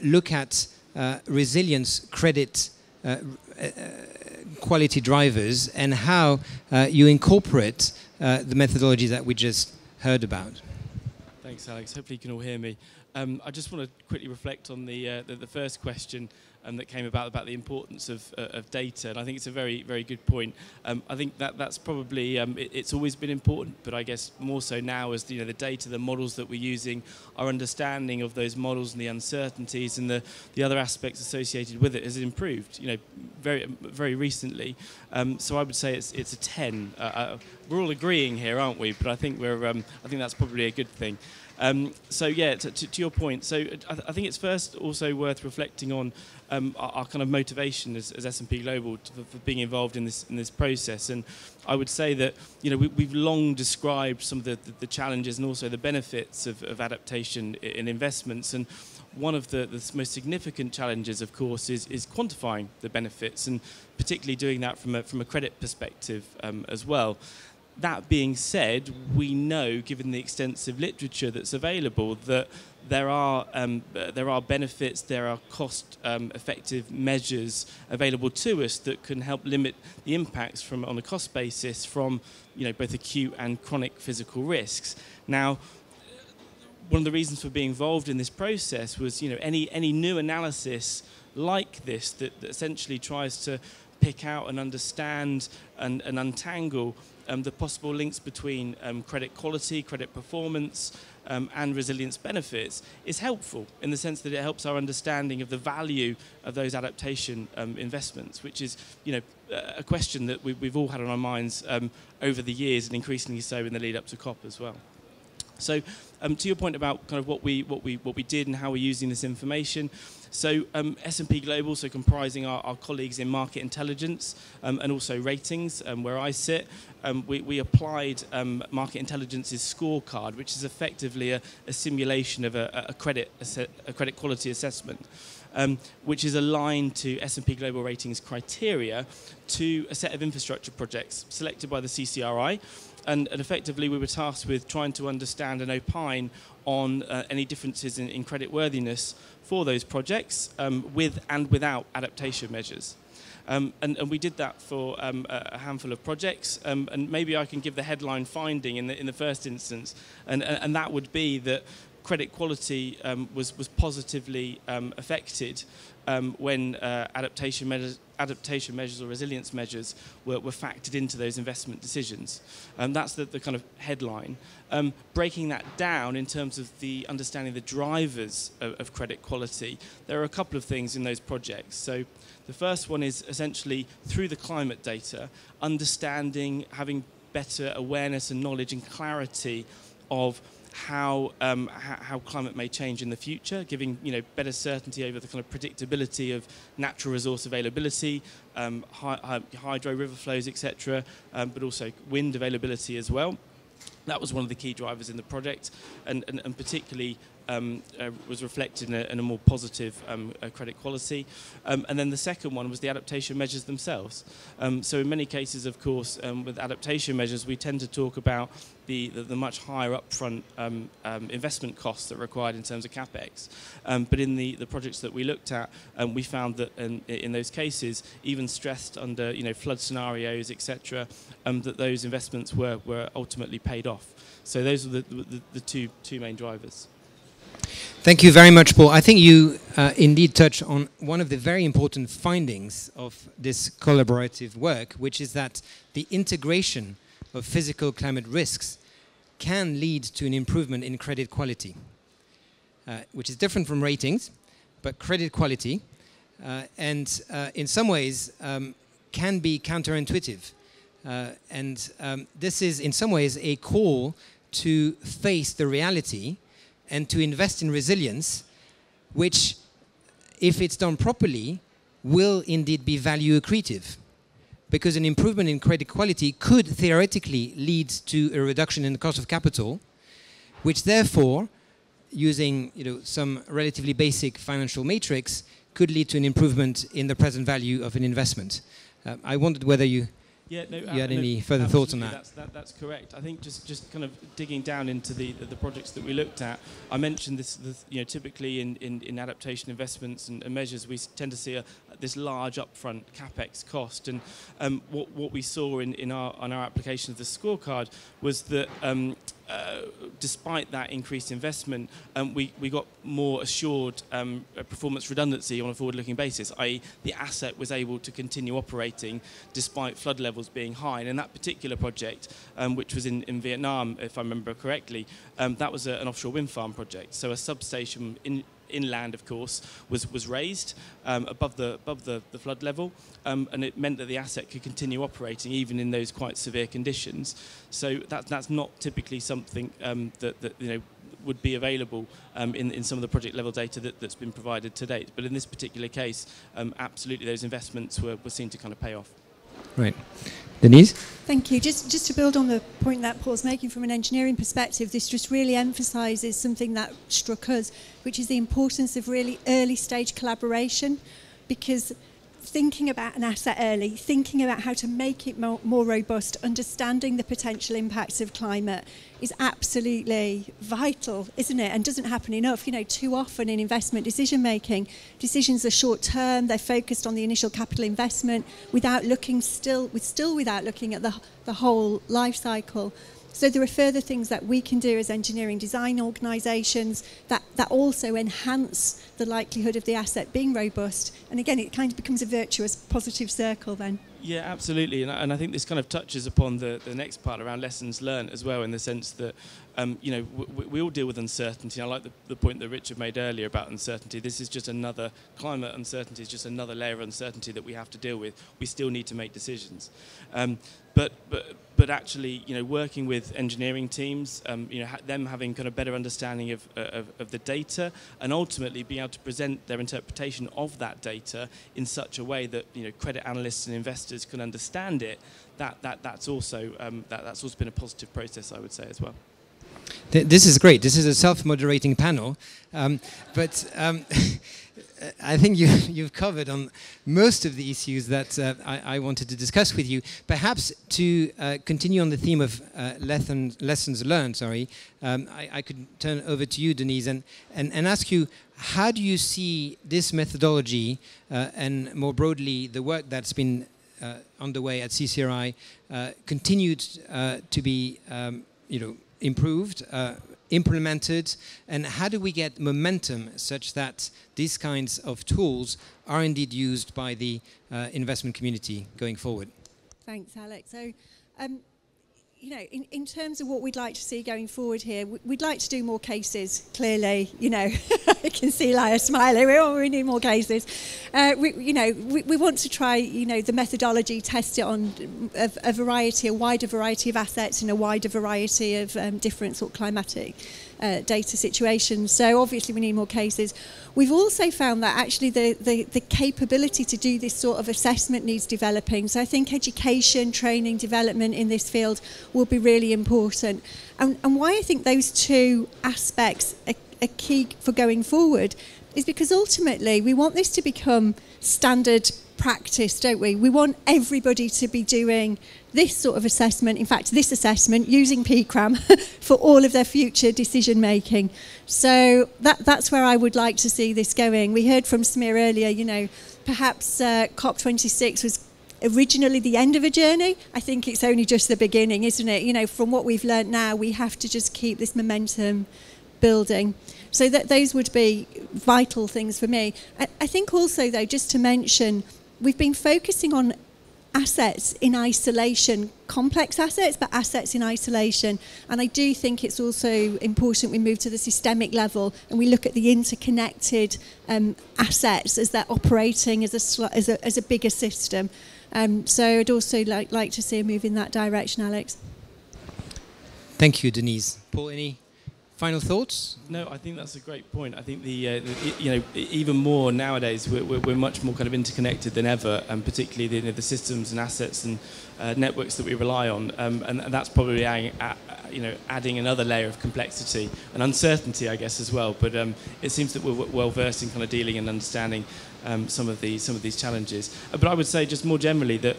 look at resilience credit quality drivers and how you incorporate the methodology that we just heard about. Thanks, Alex. Hopefully you can all hear me. I just want to quickly reflect on the first question that came about the importance of data, and I think it's a very, very good point. I think that's probably it's always been important, but I guess more so now as the data, the models that we're using, our understanding of those models and the uncertainties and the other aspects associated with it has improved. Very, very recently. So I would say it's a 10. We're all agreeing here, aren't we? But I think I think that's probably a good thing. So yeah, to your point, so I think it's first also worth reflecting on our kind of motivation as S&P Global for being involved in this process. And I would say that we've long described some of the challenges and also the benefits of adaptation in investments. And one of the most significant challenges, of course, is quantifying the benefits, and particularly doing that from a credit perspective as well. That being said, we know, given the extensive literature that's available, that there are benefits, there are cost-effective measures available to us that can help limit the impacts on a cost basis from both acute and chronic physical risks. Now, one of the reasons for being involved in this process was any new analysis like this that essentially tries to pick out and understand and untangle the possible links between credit quality, credit performance, and resilience benefits is helpful in the sense that it helps our understanding of the value of those adaptation investments, which is a question that we've all had on our minds over the years, and increasingly so in the lead up to COP as well. So to your point about kind of what we did and how we're using this information. So S&P Global, so comprising our colleagues in market intelligence and also ratings, where I sit, we applied market intelligence's scorecard, which is effectively a simulation of a credit quality assessment, which is aligned to S&P Global Ratings criteria to a set of infrastructure projects selected by the CCRI. And effectively, we were tasked with trying to understand and opine on any differences in credit worthiness for those projects with and without adaptation measures. And we did that for a handful of projects. And maybe I can give the headline finding in the first instance. And that would be that credit quality was positively affected when adaptation measures or resilience measures were factored into those investment decisions. That's the kind of headline. Breaking that down in terms of the understanding the drivers of credit quality, there are a couple of things in those projects. So the first one is essentially through the climate data, understanding, having better awareness and knowledge and clarity of how climate may change in the future, giving better certainty over the kind of predictability of natural resource availability, hydro, river flows, etc., but also wind availability as well. That was one of the key drivers in the project, and particularly was reflected in a more positive credit quality. And then the second one was the adaptation measures themselves. So in many cases, of course, with adaptation measures, we tend to talk about the much higher upfront investment costs that are required in terms of capex. But in the projects that we looked at, we found that in those cases, even stressed under flood scenarios, etc., that those investments were ultimately paid off. So those are the two main drivers. Thank you very much, Paul. I think you indeed touch on one of the very important findings of this collaborative work, which is that the integration of physical climate risks can lead to an improvement in credit quality, which is different from ratings, but credit quality, and in some ways can be counterintuitive. This is in some ways a call to face the reality and to invest in resilience, which, if it's done properly, will indeed be value accretive. Because an improvement in credit quality could theoretically lead to a reduction in the cost of capital, which therefore, using some relatively basic financial matrix, could lead to an improvement in the present value of an investment. I wondered whether you had any further thoughts on that? That's correct. I think just kind of digging down into the projects that we looked at, I mentioned this typically in adaptation investments and measures, we tend to see this large upfront capex cost. And what we saw on our application of the scorecard was that despite that increased investment, we got more assured performance redundancy on a forward-looking basis, i.e. the asset was able to continue operating despite flood levels being high. And in that particular project, which was in Vietnam, if I remember correctly, that was an offshore wind farm project. So a substation inland, of course, was raised above the flood level, and it meant that the asset could continue operating even in those quite severe conditions. So that's not typically something that would be available in some of the project level data that's been provided to date. But in this particular case, absolutely those investments were seen to kind of pay off. Right. Denise? Thank you. Just to build on the point that Paul's making from an engineering perspective, this just really emphasises something that struck us, which is the importance of really early stage collaboration, because thinking about an asset early, thinking about how to make it more robust, understanding the potential impacts of climate is absolutely vital, isn't it? And doesn't happen enough. Too often in investment decision making, decisions are short term, they're focused on the initial capital investment without looking without looking at the whole life cycle. So there are further things that we can do as engineering design organisations that also enhance the likelihood of the asset being robust. And again, it kind of becomes a virtuous, positive circle then. Yeah, absolutely. And I think this kind of touches upon the next part around lessons learned as well, in the sense that, we all deal with uncertainty. I like the point that Richard made earlier about uncertainty. This is just another, climate uncertainty is just another layer of uncertainty that we have to deal with. We still need to make decisions. But actually, working with engineering teams, them having kind of better understanding of the data, and ultimately being able to present their interpretation of that data in such a way that credit analysts and investors can understand it. That's also been a positive process, I would say, as well. This is great. This is a self-moderating panel, but I think you've covered on most of the issues that I wanted to discuss with you. Perhaps to continue on the theme of lessons learned, I could turn over to you, Denise, and ask you, how do you see this methodology and more broadly the work that's been underway at CCRI continued to be improved, implemented, and how do we get momentum such that these kinds of tools are indeed used by the investment community going forward? Thanks, Alex. So, in terms of what we'd like to see going forward here, we'd like to do more cases, clearly. I can see Laia smiling. We need more cases. We want to try, the methodology, test it on a wider variety of assets and a wider variety of different sort of climatic data situations. So obviously we need more cases. We've also found that actually the capability to do this sort of assessment needs developing. So I think education, training, development in this field will be really important. And why I think those two aspects a key for going forward is because ultimately we want this to become standard practice, don't we? We want everybody to be doing this sort of assessment, in fact, this assessment using PCRAM for all of their future decision making. So that's where I would like to see this going. We heard from Samir earlier, you know, perhaps COP26 was originally the end of a journey. I think it's only just the beginning, isn't it? You know, from what we've learned now, we have to just keep this momentum building. So that those would be vital things for me. I think also, though, just to mention, we've been focusing on assets in isolation, complex assets, but assets in isolation. And I do think it's also important we move to the systemic level and we look at the interconnected assets as they're operating as a bigger system. So I'd also like to see a move in that direction, Alex. Thank you, Denise. Paul, any final thoughts? No, I think that's a great point. I think you know, even more nowadays, we're much more kind of interconnected than ever, and particularly the systems and assets and networks that we rely on, and that's probably adding another layer of complexity and uncertainty, I guess, as well. But it seems that we're well versed in kind of dealing and understanding some of these challenges. But I would say just more generally that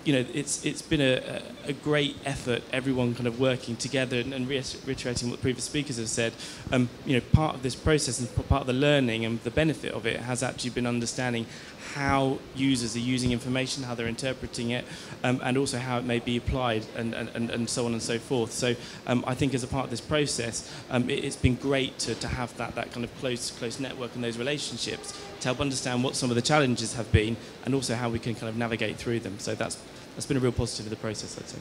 you know, it's been a great effort, everyone kind of working together and reiterating what previous speakers have said. You know, part of this process and part of the learning and the benefit of it has actually been understanding how users are using information, how they're interpreting it, and also how it may be applied, and so on and so forth. So I think as a part of this process, it's been great to have that kind of close network and those relationships to help understand what some of the challenges have been and also how we can kind of navigate through them. So that's been a real positive of the process, I'd say.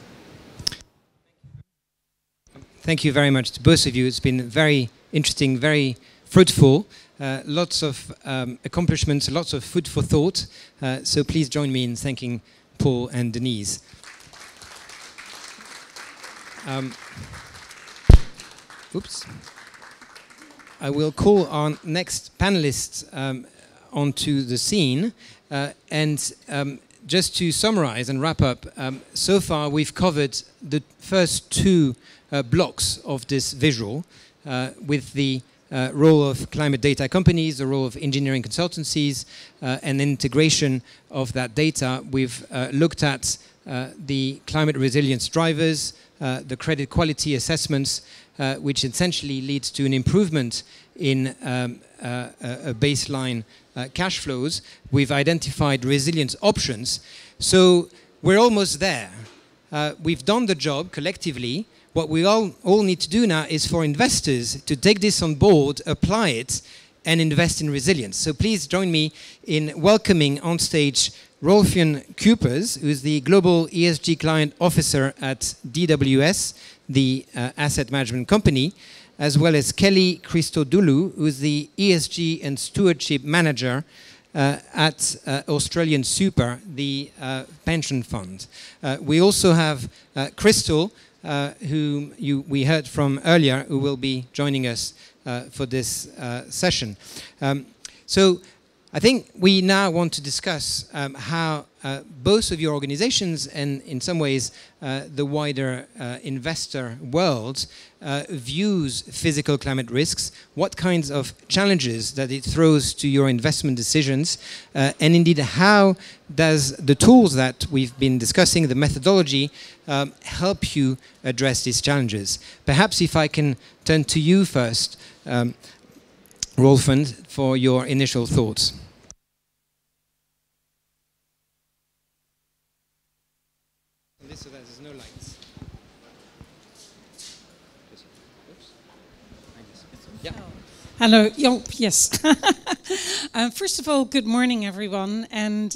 Thank you very much to both of you. It's been very interesting, very fruitful. Lots of accomplishments, lots of food for thought. So please join me in thanking Paul and Denise. Oops. I will call our next panelists onto the scene. Just to summarize and wrap up, so far we've covered the first two blocks of this visual with the role of climate data companies, the role of engineering consultancies, and integration of that data. We've looked at the climate resilience drivers, the credit quality assessments, which essentially leads to an improvement in a baseline cash flows. We've identified resilience options. So we're almost there. We've done the job collectively. What we all need to do now is for investors to take this on board, apply it, and invest in resilience. So please join me in welcoming on stage Rolfian Kupers, who is the Global ESG Client Officer at DWS, the asset management company, as well as Kelly Christodoulou, who is the ESG and Stewardship Manager at Australian Super, the pension fund. We also have Crystal, whom we heard from earlier, who will be joining us for this session. So I think we now want to discuss how both of your organizations and in some ways the wider investor world views physical climate risks, what kinds of challenges that it throws to your investment decisions, and indeed how does the tools that we've been discussing, the methodology, help you address these challenges. Perhaps if I can turn to you first, Rolfan, for your initial thoughts. So there's no lights. Yeah. Hello. Yes. First of all, good morning, everyone, and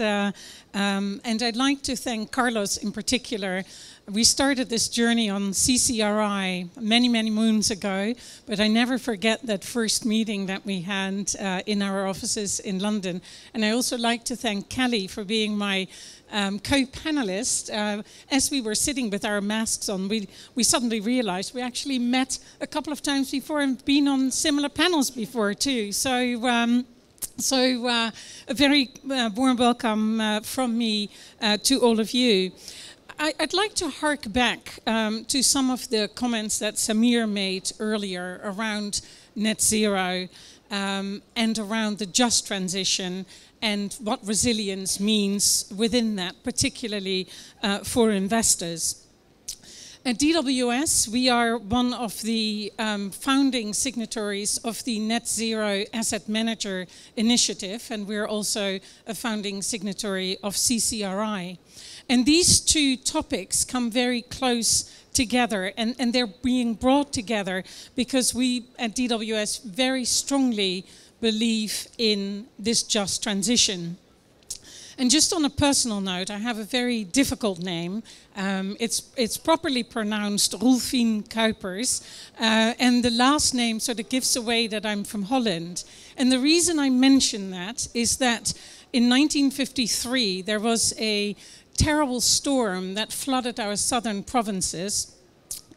I'd like to thank Carlos in particular. We started this journey on CCRI many, many moons ago, but I never forget that first meeting that we had in our offices in London. And I also like to thank Kelly for being my co-panelist. As we were sitting with our masks on, we suddenly realized we actually met a couple of times before and been on similar panels before too. So a very warm welcome from me to all of you. I'd like to hark back to some of the comments that Samir made earlier around net zero and around the just transition and what resilience means within that, particularly for investors. At DWS, we are one of the founding signatories of the Net Zero Asset Manager Initiative, and we're also a founding signatory of CCRI. And these two topics come very close together, and they're being brought together because we at DWS very strongly believe in this just transition. And just on a personal note, I have a very difficult name. It's properly pronounced Roelfien Kuipers, and the last name sort of gives away that I'm from Holland. And the reason I mention that is that in 1953 there was a terrible storm that flooded our southern provinces.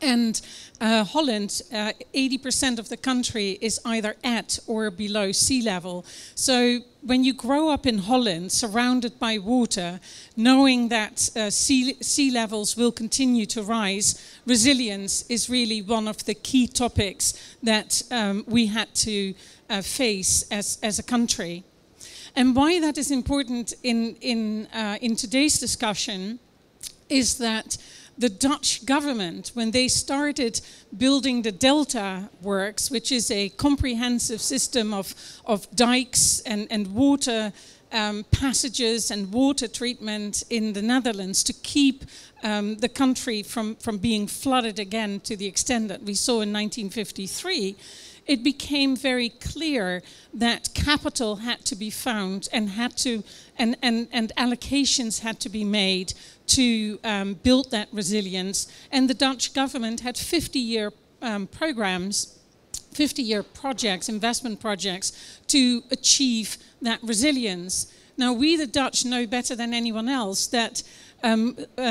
And Holland, 80% of the country is either at or below sea level. So when you grow up in Holland, surrounded by water, knowing that sea levels will continue to rise, resilience is really one of the key topics that we had to face as a country. And why that is important in today's discussion is that the Dutch government, when they started building the Delta Works, which is a comprehensive system of dikes and water passages and water treatment in the Netherlands to keep the country from being flooded again to the extent that we saw in 1953, it became very clear that capital had to be found and and allocations had to be made to build that resilience. And the Dutch government had 50-year programs, 50-year projects, investment projects to achieve that resilience. Now, we the Dutch know better than anyone else that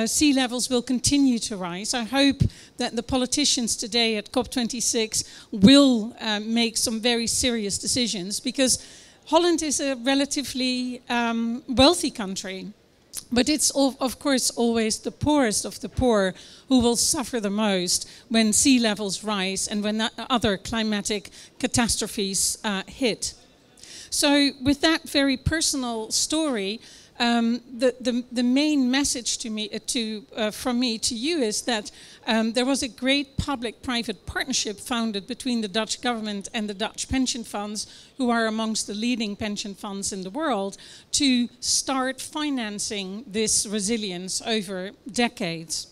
sea levels will continue to rise. I hope that the politicians today at COP26 will make some very serious decisions, because Holland is a relatively wealthy country. But it's, of course, always the poorest of the poor who will suffer the most when sea levels rise and when other climatic catastrophes hit. So with that very personal story, the main message to me, from me to you is that there was a great public-private partnership founded between the Dutch government and the Dutch pension funds, who are amongst the leading pension funds in the world, to start financing this resilience over decades.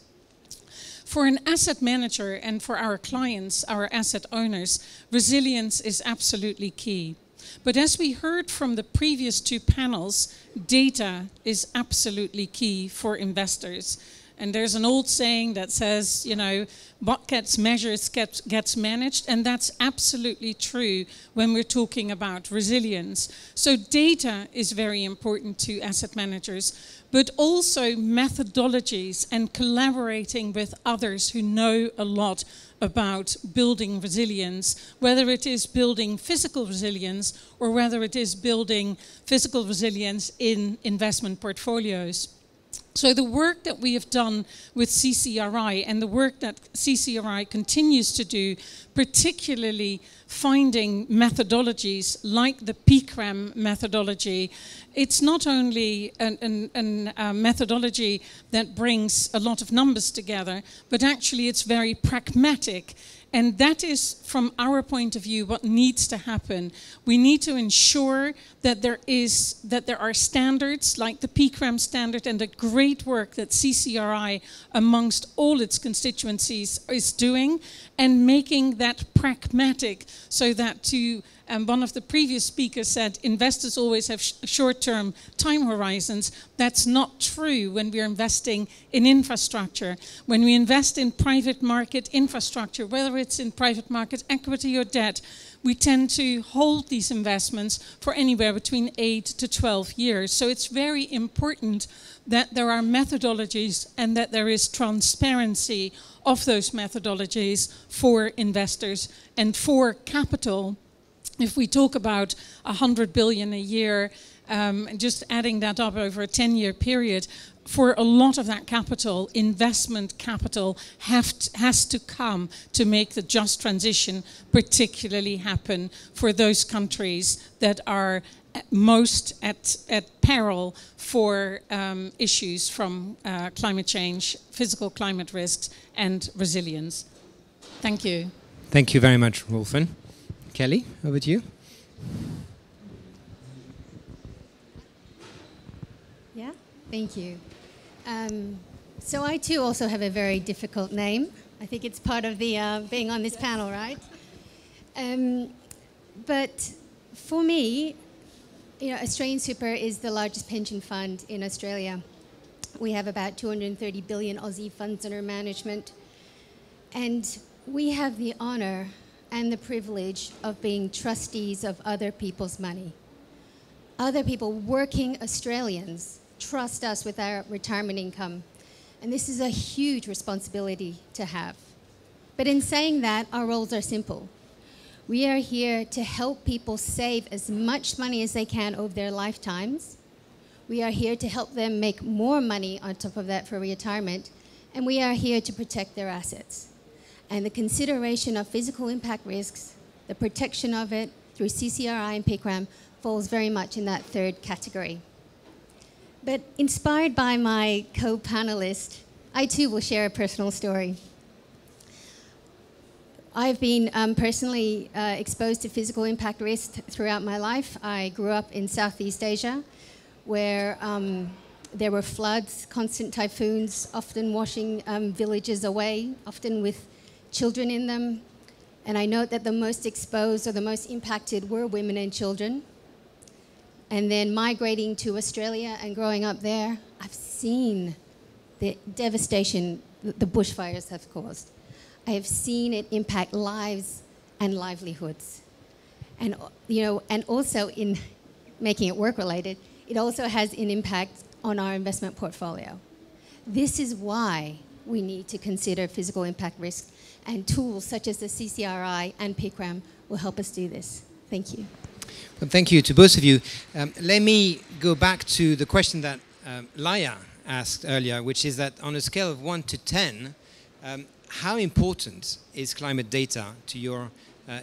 For an asset manager and for our clients, our asset owners, resilience is absolutely key. But as we heard from the previous two panels, data is absolutely key for investors. And there's an old saying that says, you know, what gets measured gets managed, and that's absolutely true when we're talking about resilience. So data is very important to asset managers, but also methodologies and collaborating with others who know a lot about building resilience, whether it is building physical resilience or whether it is building physical resilience in investment portfolios. So the work that we have done with CCRI and the work that CCRI continues to do, particularly finding methodologies like the PCRAM methodology, it's not only a methodology that brings a lot of numbers together, but actually it's very pragmatic. And that is, from our point of view, what needs to happen. We need to ensure that there are standards like the PCRAM standard and the great work that CCRI, amongst all its constituencies, is doing, and making that pragmatic, so that one of the previous speakers said investors always have short-term time horizons. That's not true when we're investing in infrastructure. When we invest in private market infrastructure, whether it's in private market equity or debt, we tend to hold these investments for anywhere between 8 to 12 years. So it's very important that there are methodologies and that there is transparency of those methodologies for investors and for capital. If we talk about 100 billion a year, just adding that up over a 10-year period, for a lot of that capital, investment capital has to come to make the just transition particularly happen for those countries that are most at peril for issues from climate change, physical climate risks, and resilience. Thank you. Thank you very much, Rolfen. Kelly, over to you. Yeah, thank you. So I too also have a very difficult name. I think it's part of the being on this panel, right? But for me, you know, Australian Super is the largest pension fund in Australia. We have about 230 billion Aussie funds under management. And we have the honour and the privilege of being trustees of other people's money. Other people, working Australians, trust us with our retirement income. And this is a huge responsibility to have. But in saying that, our roles are simple. We are here to help people save as much money as they can over their lifetimes. We are here to help them make more money on top of that for retirement. And we are here to protect their assets. And the consideration of physical impact risks, the protection of it through CCRI and PCRAM falls very much in that third category. But inspired by my co-panelist, I too will share a personal story. I've been personally exposed to physical impact risk throughout my life. I grew up in Southeast Asia, where there were floods, constant typhoons, often washing villages away, often with children in them. And I note that the most exposed or the most impacted were women and children. And then migrating to Australia and growing up there, I've seen the devastation the bushfires have caused. I have seen it impact lives and livelihoods. And, you know, and also in making it work-related, it also has an impact on our investment portfolio. This is why we need to consider physical impact risk, and tools such as the CCRI and PCRAM will help us do this. Thank you. Well, thank you to both of you. Let me go back to the question that Laia asked earlier, which is that on a scale of 1 to 10, how important is climate data to your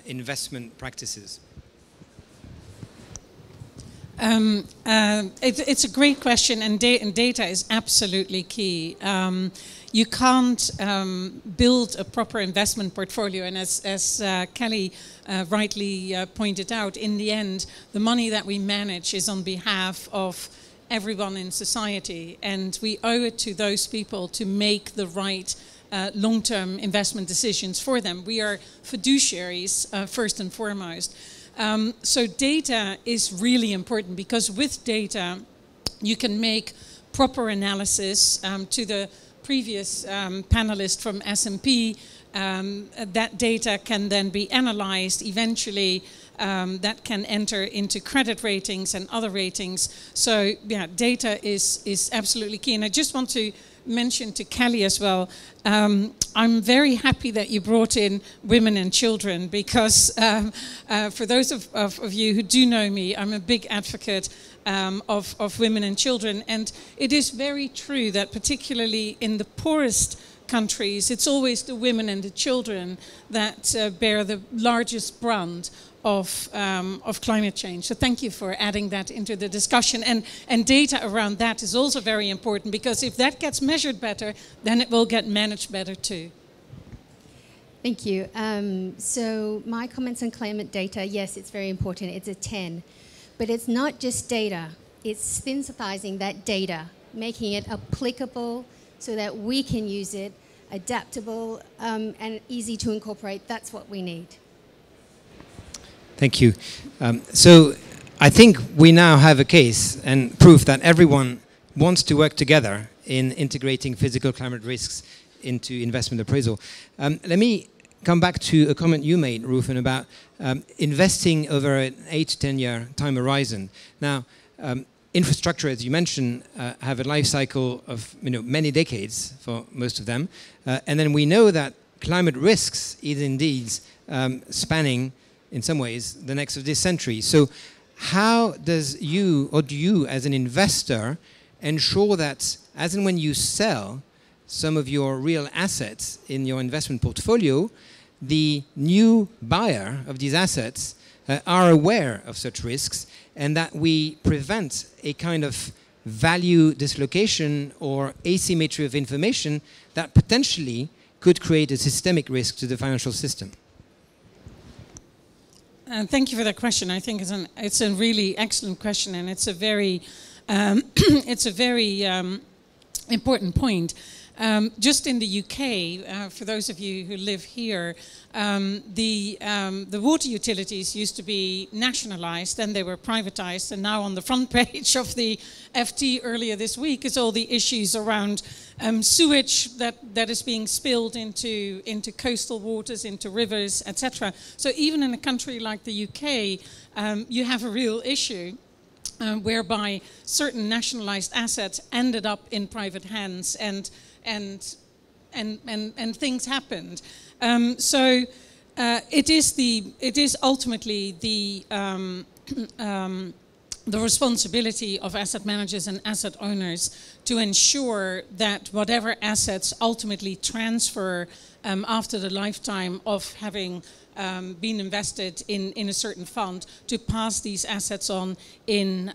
investment practices? It's a great question, and data is absolutely key. You can't build a proper investment portfolio, and as Kelly rightly pointed out, in the end, the money that we manage is on behalf of everyone in society, and we owe it to those people to make the right long-term investment decisions for them. We are fiduciaries first and foremost. So data is really important, because with data you can make proper analysis. To the previous panelist from S&P, that data can then be analyzed eventually. That can enter into credit ratings and other ratings. So yeah, data is absolutely key. And I just want to mention to Kelly as well, I'm very happy that you brought in women and children, because for those of you who do know me, I'm a big advocate of women and children. And it is very true that particularly in the poorest countries, it's always the women and the children that bear the largest brunt of climate change. So thank you for adding that into the discussion. And data around that is also very important, because if that gets measured better, then it will get managed better too. Thank you. So my comments on climate data, yes, it's very important. It's a 10. But it's not just data. It's synthesizing that data, making it applicable so that we can use it, adaptable and easy to incorporate. That's what we need. Thank you. So I think we now have a case and proof that everyone wants to work together in integrating physical climate risks into investment appraisal. Let me come back to a comment you made, Rufen, about investing over an 8 to 10 year time horizon. Now, infrastructure, as you mentioned, have a life cycle of many decades for most of them. And then we know that climate risks is indeed spanning, in some ways, the next of this century. So how does do you as an investor ensure that as and when you sell some of your real assets in your investment portfolio, the new buyer of these assets are aware of such risks, and that we prevent a kind of value dislocation or asymmetry of information that potentially could create a systemic risk to the financial system? Thank you for that question. I think it's a really excellent question, and it's a very important point. Just in the UK, for those of you who live here, the water utilities used to be nationalised, then they were privatised, and now on the front page of the FT earlier this week is all the issues around sewage that is being spilled into coastal waters, into rivers, etc. So even in a country like the UK, you have a real issue. Whereby certain nationalised assets ended up in private hands, and things happened. So it is ultimately the responsibility of asset managers and asset owners to ensure that whatever assets ultimately transfer after the lifetime of having been invested in a certain fund, to pass these assets on in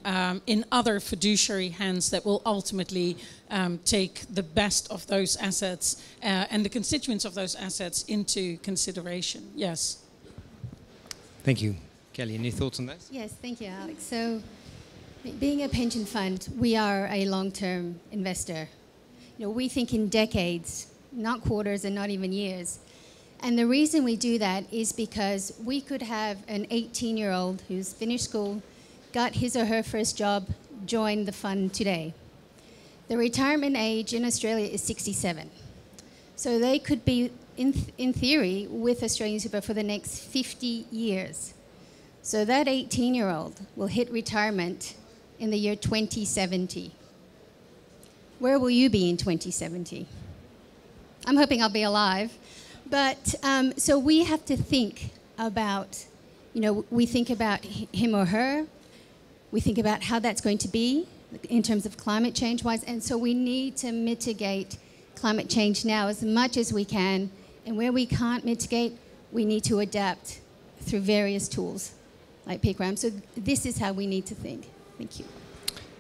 other fiduciary hands that will ultimately take the best of those assets and the constituents of those assets into consideration. Yes. Thank you. Kelly, any thoughts on this? Yes, thank you, Alex. So, being a pension fund, we are a long-term investor. You know, we think in decades, not quarters and not even years. And the reason we do that is because we could have an 18-year-old who's finished school, got his or her first job, join the fund today. The retirement age in Australia is 67. So they could be, in theory, with Australian Super for the next 50 years. So that 18-year-old will hit retirement in the year 2070. Where will you be in 2070? I'm hoping I'll be alive. But so we have to think about, you know, we think about him or her, we think about how that's going to be in terms of climate change wise, and so we need to mitigate climate change now as much as we can, and where we can't mitigate, we need to adapt through various tools like PICRAM. So this is how we need to think. Thank you.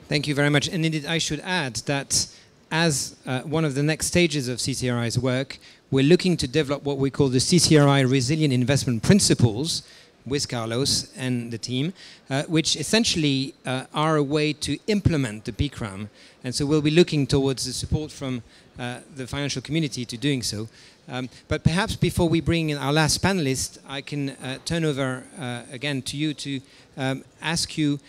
Thank you very much. And indeed, I should add that as one of the next stages of CCRI's work, we're looking to develop what we call the CCRI Resilient Investment Principles with Carlos and the team, which essentially are a way to implement the PICRAM. And so we'll be looking towards the support from the financial community to doing so. But perhaps before we bring in our last panelist, I can turn over again to you to ask you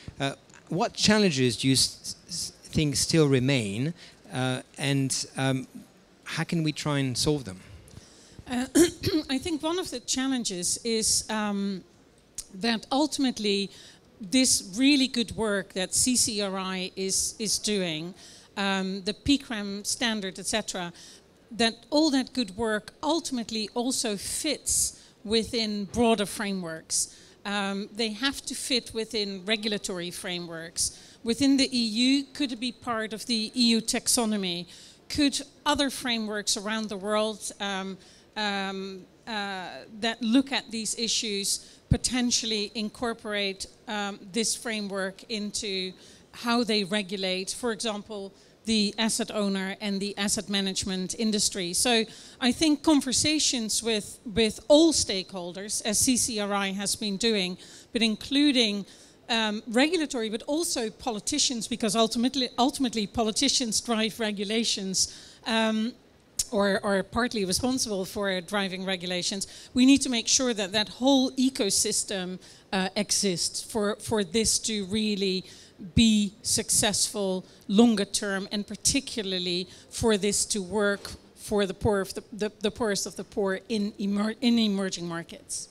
what challenges do you think still remain, and how can we try and solve them? I think one of the challenges is that ultimately this really good work that CCRI is doing, the PICRAM standard, etc., that all that good work ultimately also fits within broader frameworks. They have to fit within regulatory frameworks. Within the EU, could it be part of the EU taxonomy? Could other frameworks around the world that look at these issues potentially incorporate this framework into how they regulate, for example, the asset owner and the asset management industry? So I think conversations with all stakeholders, as CCRI has been doing, but including regulatory, but also politicians, because ultimately politicians drive regulations, or are partly responsible for driving regulations. We need to make sure that that whole ecosystem exists for this to really be successful longer term, and particularly for this to work for the poor of the poorest of the poor in emerging markets.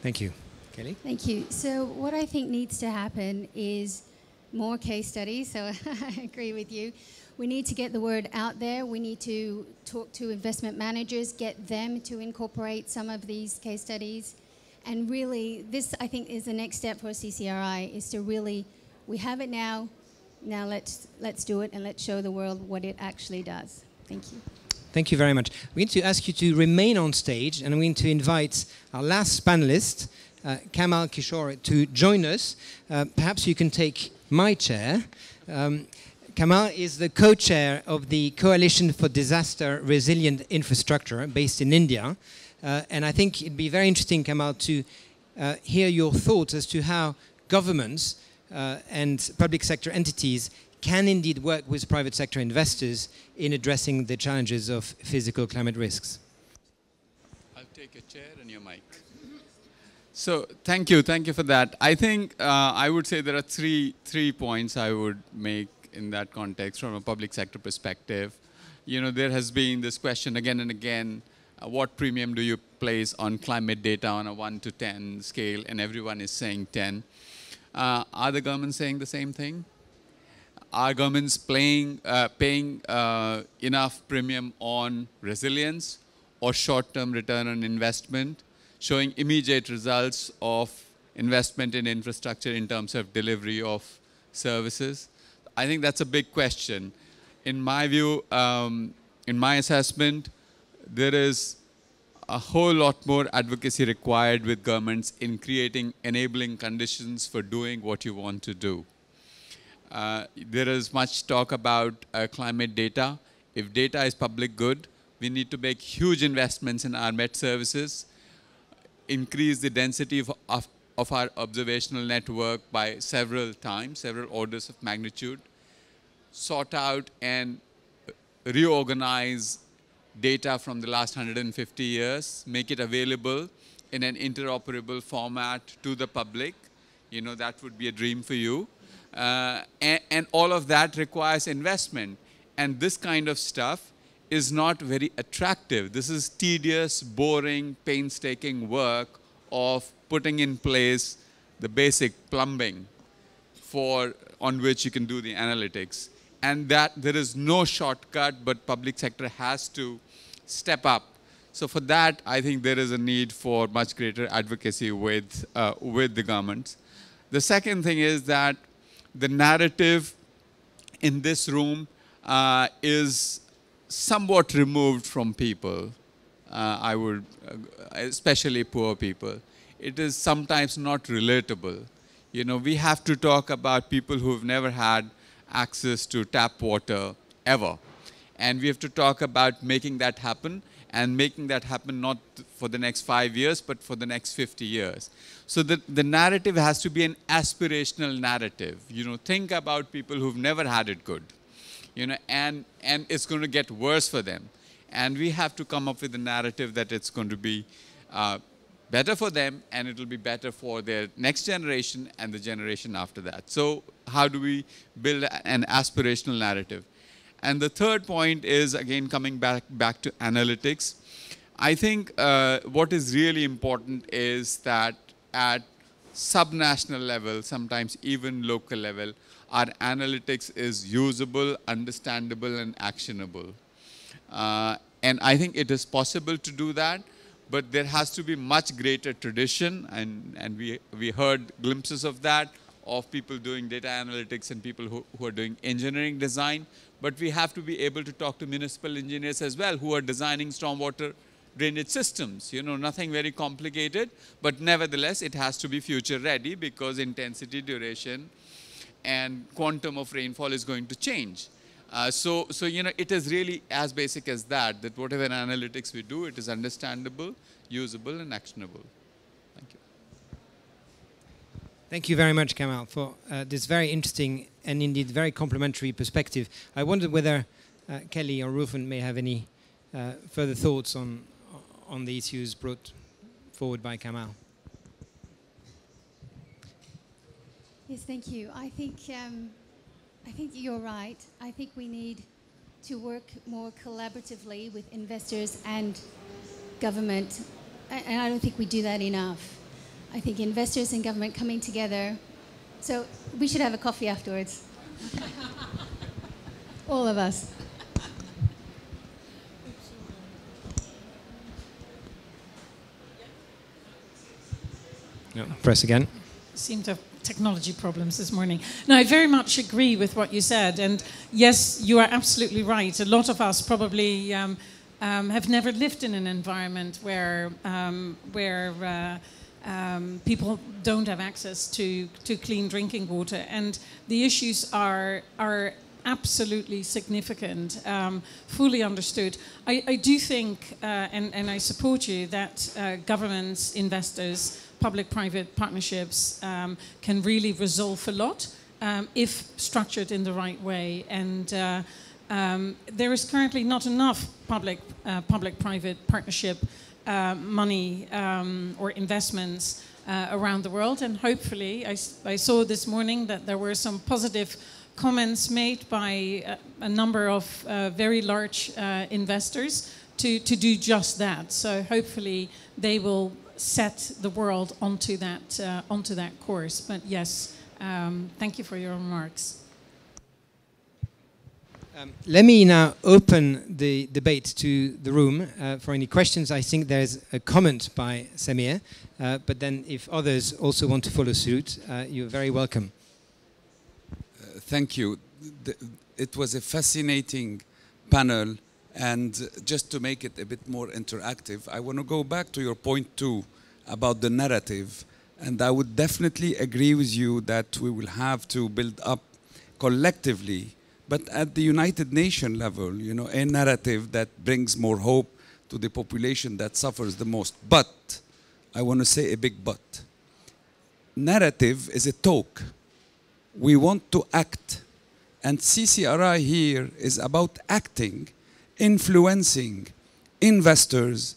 Thank you. Kelly? Thank you. So what I think needs to happen is more case studies. So I agree with you. We need to get the word out there. We need to talk to investment managers, get them to incorporate some of these case studies. And really, this, I think, is the next step for CCRI, is to really, we have it now, Now let's do it, and let's show the world what it actually does. Thank you. Thank you very much. We're going to ask you to remain on stage, and we're going to invite our last panelist, Kamal Kishore, to join us. Perhaps you can take my chair. Kamal is the co-chair of the Coalition for Disaster Resilient Infrastructure based in India. And I think it'd be very interesting, Kamal, to hear your thoughts as to how governments and public sector entities can indeed work with private sector investors in addressing the challenges of physical climate risks. I'll take a chair and your mic. So thank you for that. I think I would say there are three points I would make in that context from a public sector perspective. You know, there has been this question again and again, what premium do you place on climate data on a 1 to 10 scale, and everyone is saying 10. Are the governments saying the same thing? Are governments paying enough premium on resilience or short-term return on investment, showing immediate results of investment in infrastructure in terms of delivery of services? I think that's a big question. In my view, in my assessment, there is a whole lot more advocacy required with governments in creating enabling conditions for doing what you want to do. There is much talk about climate data. If data is public good, we need to make huge investments in our Met services, increase the density of our observational network by several times, several orders of magnitude, sort out and reorganize data from the last 150 years, make it available in an interoperable format to the public. You know, that would be a dream for you. And all of that requires investment. And this kind of stuff is not very attractive. This is tedious, boring, painstaking work of putting in place the basic plumbing on which you can do the analytics. And that there is no shortcut, but public sector has to step up. So for that, I think there is a need for much greater advocacy with the governments. The second thing is that the narrative in this room is somewhat removed from people, especially poor people. It is sometimes not relatable. You know, we have to talk about people who've never had access to tap water ever. And we have to talk about making that happen, and making that happen not for the next 5 years, but for the next 50 years. So the narrative has to be an aspirational narrative. You know, think about people who've never had it good, you know, and it's going to get worse for them. And we have to come up with a narrative that it's going to be better for them, and it will be better for their next generation and the generation after that. So how do we build an aspirational narrative? And the third point is, again, coming back to analytics. I think what is really important is that at subnational level, sometimes even local level, our analytics is usable, understandable, and actionable. And I think it is possible to do that, but there has to be much greater tradition, and we heard glimpses of that, of people doing data analytics and people who are doing engineering design. But we have to be able to talk to municipal engineers as well who are designing stormwater drainage systems. You know, nothing very complicated, but nevertheless it has to be future ready, because intensity, duration, and quantum of rainfall is going to change. So you know, it is really as basic as that whatever analytics we do, it is understandable, usable, and actionable. Thank you. Thank you very much, Kamal, for this very interesting and indeed very complementary perspective. I wondered whether Kelly or Rufin may have any further thoughts on the issues brought forward by Kamal. Yes, thank you. I think you're right. I think we need to work more collaboratively with investors and government, and I don't think we do that enough. I think investors and government coming together. So we should have a coffee afterwards. All of us. No, press again. seem to have technology problems this morning. No, I very much agree with what you said. And yes, you are absolutely right. A lot of us probably have never lived in an environment where people don't have access to clean drinking water. And the issues are absolutely significant, fully understood. I do think, and I support you, that governments, investors, public-private partnerships can really resolve a lot if structured in the right way. And there is currently not enough public-private partnership money or investments around the world. And hopefully, I saw this morning that there were some positive comments made by a number of very large investors to do just that. So hopefully they will set the world onto that course. But yes, thank you for your remarks. Let me now open the debate to the room for any questions. I think there's a comment by Samir, but then if others also want to follow suit, you're very welcome. Thank you. It was a fascinating panel, and just to make it a bit more interactive, I want to go back to your point 2 about the narrative, and I would definitely agree with you that we will have to build up collectively, but at the United Nations level, you know, a narrative that brings more hope to the population that suffers the most. But, I want to say a big but. Narrative is a talk. We want to act. And CCRI here is about acting, influencing investors,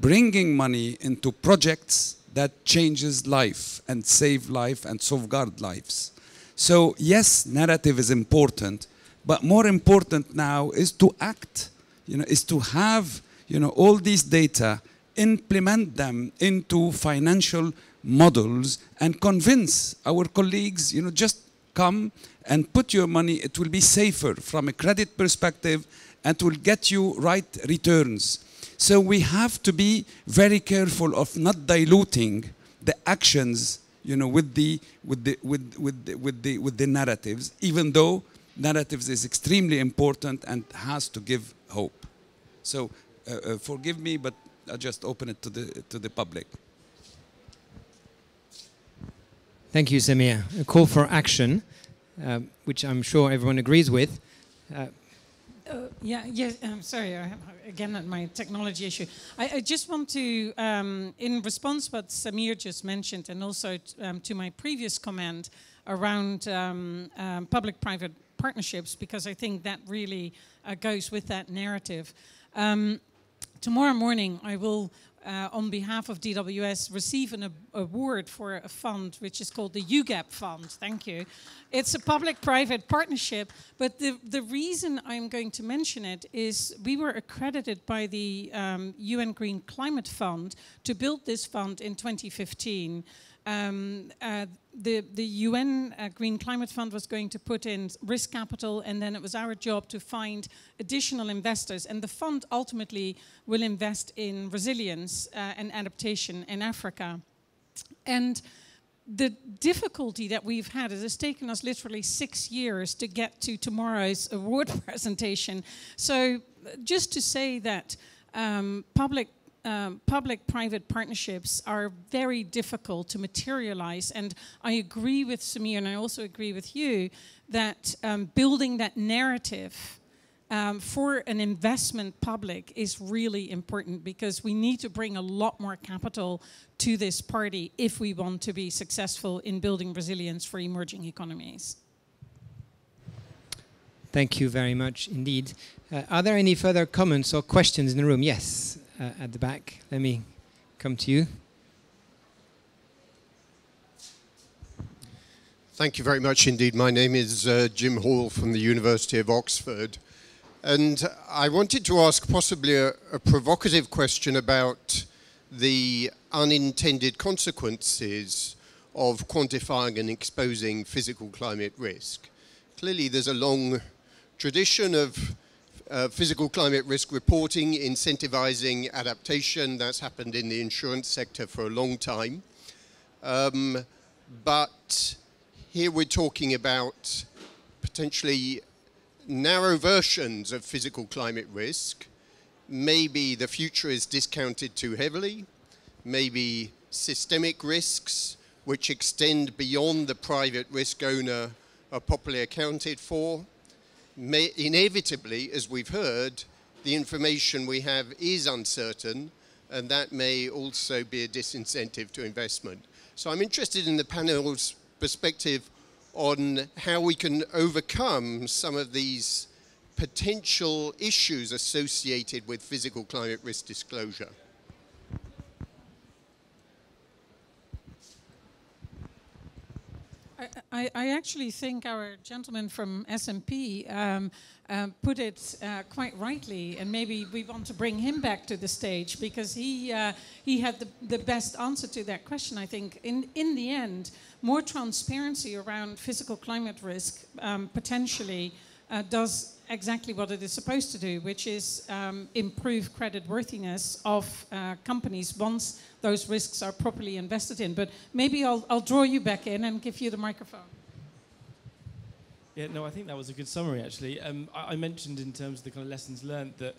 bringing money into projects that changes life and save life and safeguard lives. So yes, narrative is important, but more important now is to act, you know, is to have, you know, all these data, implement them into financial models and convince our colleagues, you know, just come and put your money, it will be safer from a credit perspective and will get you right returns. So we have to be very careful of not diluting the actions, you know, with the narratives, even though narratives is extremely important and has to give hope. So forgive me, but I'll just open it to the public. Thank you, Samir. A call for action, which I'm sure everyone agrees with. I'm sorry, again, my technology issue. I just want to, in response to what Samir just mentioned, and also to my previous comment around public-private partnerships, because I think that really goes with that narrative. Tomorrow morning, I will, on behalf of DWS, receive an award for a fund which is called the UGAP Fund. Thank you. It's a public-private partnership, but the reason I'm going to mention it is we were accredited by the UN Green Climate Fund to build this fund in 2015. The UN Green Climate Fund was going to put in risk capital, and then it was our job to find additional investors. And the fund ultimately will invest in resilience and adaptation in Africa. And the difficulty that we've had is it's taken us literally 6 years to get to tomorrow's award presentation. So just to say that public-private partnerships are very difficult to materialize, and I agree with Samir, and I also agree with you, that building that narrative for an investment public is really important, because we need to bring a lot more capital to this party if we want to be successful in building resilience for emerging economies. Thank you very much indeed. Are there any further comments or questions in the room? Yes. At the back. Let me come to you. Thank you very much indeed. My name is Jim Hall from the University of Oxford. And I wanted to ask possibly a provocative question about the unintended consequences of quantifying and exposing physical climate risk. Clearly, there's a long tradition of physical climate risk reporting, incentivizing adaptation. That's happened in the insurance sector for a long time. but here we're talking about potentially narrow versions of physical climate risk. Maybe the future is discounted too heavily. Maybe systemic risks, which extend beyond the private risk owner, are properly accounted for. Inevitably, as we've heard, the information we have is uncertain, and that may also be a disincentive to investment. So I'm interested in the panel's perspective on how we can overcome some of these potential issues associated with physical climate risk disclosure. I actually think our gentleman from S&P put it quite rightly, and maybe we want to bring him back to the stage because he had the best answer to that question. I think in the end, more transparency around physical climate risk potentially does exactly what it is supposed to do, which is improve creditworthiness of companies once those risks are properly invested in. But maybe I'll draw you back in and give you the microphone. Yeah, no, I think that was a good summary, actually. I mentioned in terms of the kind of lessons learned that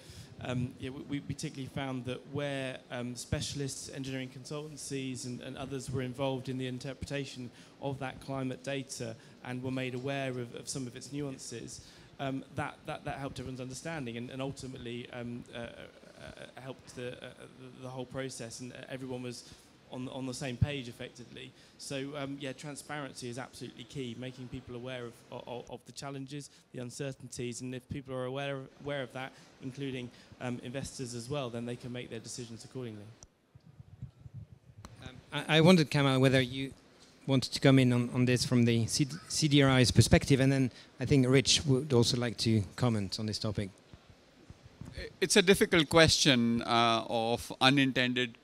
we particularly found that where specialists, engineering consultancies and others were involved in the interpretation of that climate data and were made aware of some of its nuances, that helped everyone's understanding and ultimately helped the whole process, and everyone was on the same page effectively. So yeah, transparency is absolutely key, making people aware of the challenges, the uncertainties, and if people are aware of that, including investors as well, then they can make their decisions accordingly. I wondered, Kamal, whether you wanted to come in on this from the CDRI's perspective, and then I think Rich would also like to comment on this topic. It's a difficult question of unintended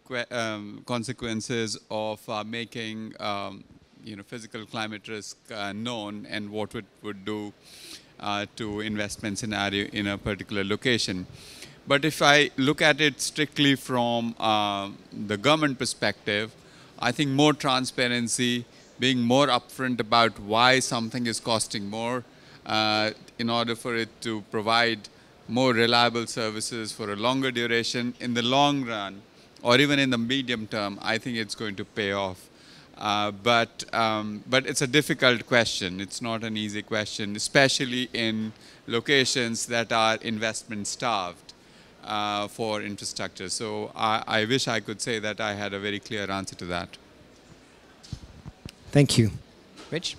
consequences of making physical climate risk known and what it would do to investment scenario in a particular location. But if I look at it strictly from the government perspective, I think more transparency, being more upfront about why something is costing more in order for it to provide more reliable services for a longer duration in the long run, or even in the medium term, I think it's going to pay off. But it's a difficult question. It's not an easy question, especially in locations that are investment starved for infrastructure. So I wish I could say that I had a very clear answer to that. Thank you. Rich?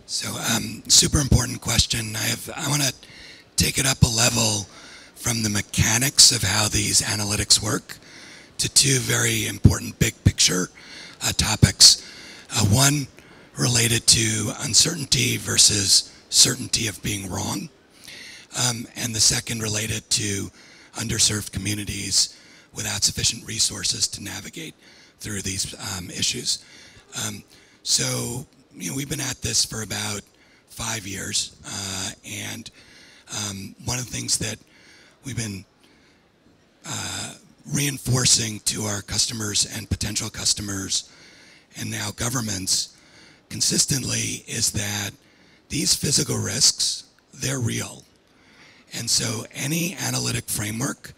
So, super important question. I want to take it up a level from the mechanics of how these analytics work to two very important big picture topics. One related to uncertainty versus certainty of being wrong. And the second related to underserved communities without sufficient resources to navigate through these issues. So, we've been at this for about 5 years, and one of the things that we've been reinforcing to our customers and potential customers and now governments consistently is that these physical risks, they're real. And so any analytic framework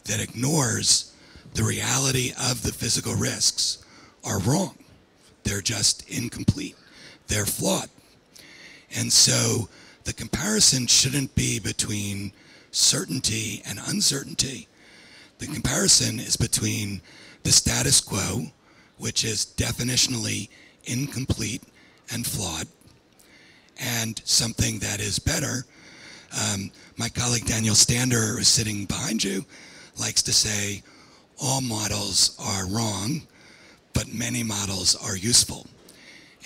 that ignores the reality of the physical risks are wrong. They're just incomplete. They're flawed. And so the comparison shouldn't be between certainty and uncertainty. The comparison is between the status quo, which is definitionally incomplete and flawed, and something that is better. My colleague Daniel Stander, who is sitting behind you, likes to say all models are wrong, but many models are useful.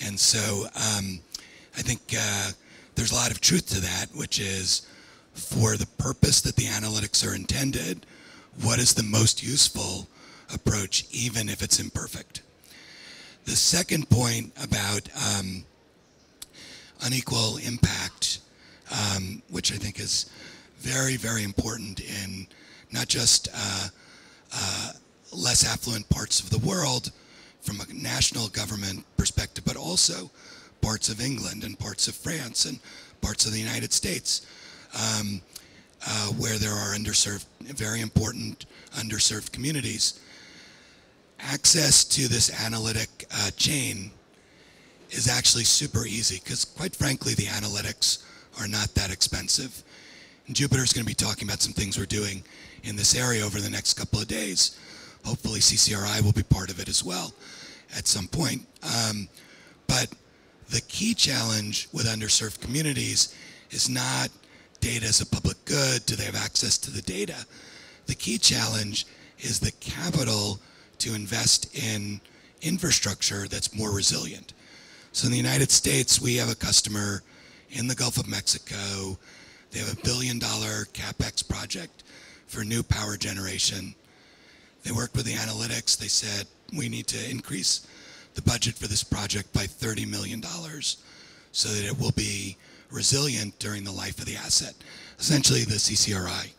And so I think there's a lot of truth to that, which is for the purpose that the analytics are intended, what is the most useful approach, even if it's imperfect? The second point about unequal impact, which I think is very, very important in not just less affluent parts of the world, from a national government perspective, but also parts of England and parts of France and parts of the United States, where there are underserved, very important underserved communities. Access to this analytic chain is actually super easy because, quite frankly, the analytics are not that expensive. And Jupiter's going to be talking about some things we're doing in this area over the next couple of days. Hopefully CCRI will be part of it as well at some point. But the key challenge with underserved communities is not data as a public good. Do they have access to the data? The key challenge is the capital to invest in infrastructure that's more resilient. So in the United States, we have a customer in the Gulf of Mexico. They have $1 billion CapEx project for new power generation. They worked with the analytics. They said, we need to increase the budget for this project by $30 million so that it will be resilient during the life of the asset. Essentially, the CCRI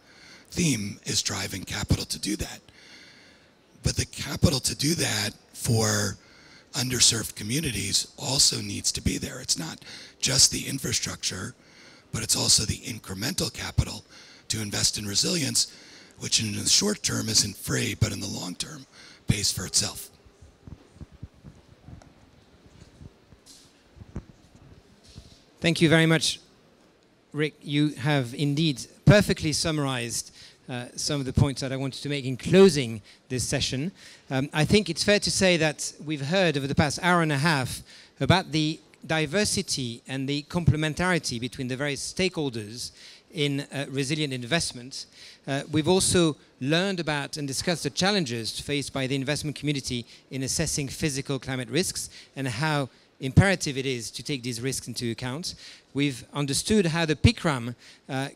theme is driving capital to do that. But the capital to do that for underserved communities also needs to be there. It's not just the infrastructure, but it's also the incremental capital to invest in resilience, which in the short term isn't free, but in the long term pays for itself. Thank you very much, Rick. You have indeed perfectly summarized some of the points that I wanted to make in closing this session. I think it's fair to say that we've heard over the past hour and a half about the diversity and the complementarity between the various stakeholders in resilient investment. We've also learned about and discussed the challenges faced by the investment community in assessing physical climate risks and how imperative it is to take these risks into account. We've understood how the PICRAM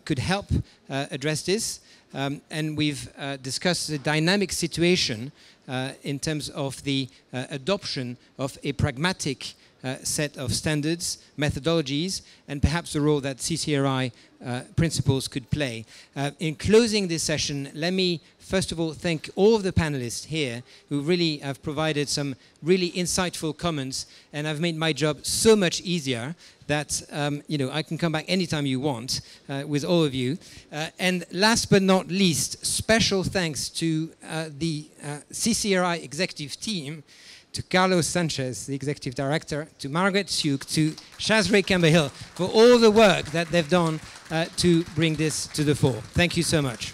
could help address this, and we've discussed the dynamic situation in terms of the adoption of a pragmatic set of standards, methodologies, and perhaps the role that CCRI principles could play. In closing this session, let me first of all thank all of the panelists here who really have provided some really insightful comments and have made my job so much easier that I can come back anytime you want with all of you. And last but not least, special thanks to the CCRI executive team, to Carlos Sanchez, the Executive Director, to Margaret Suk, to Shazray Campbell-Hill for all the work that they've done to bring this to the fore. Thank you so much.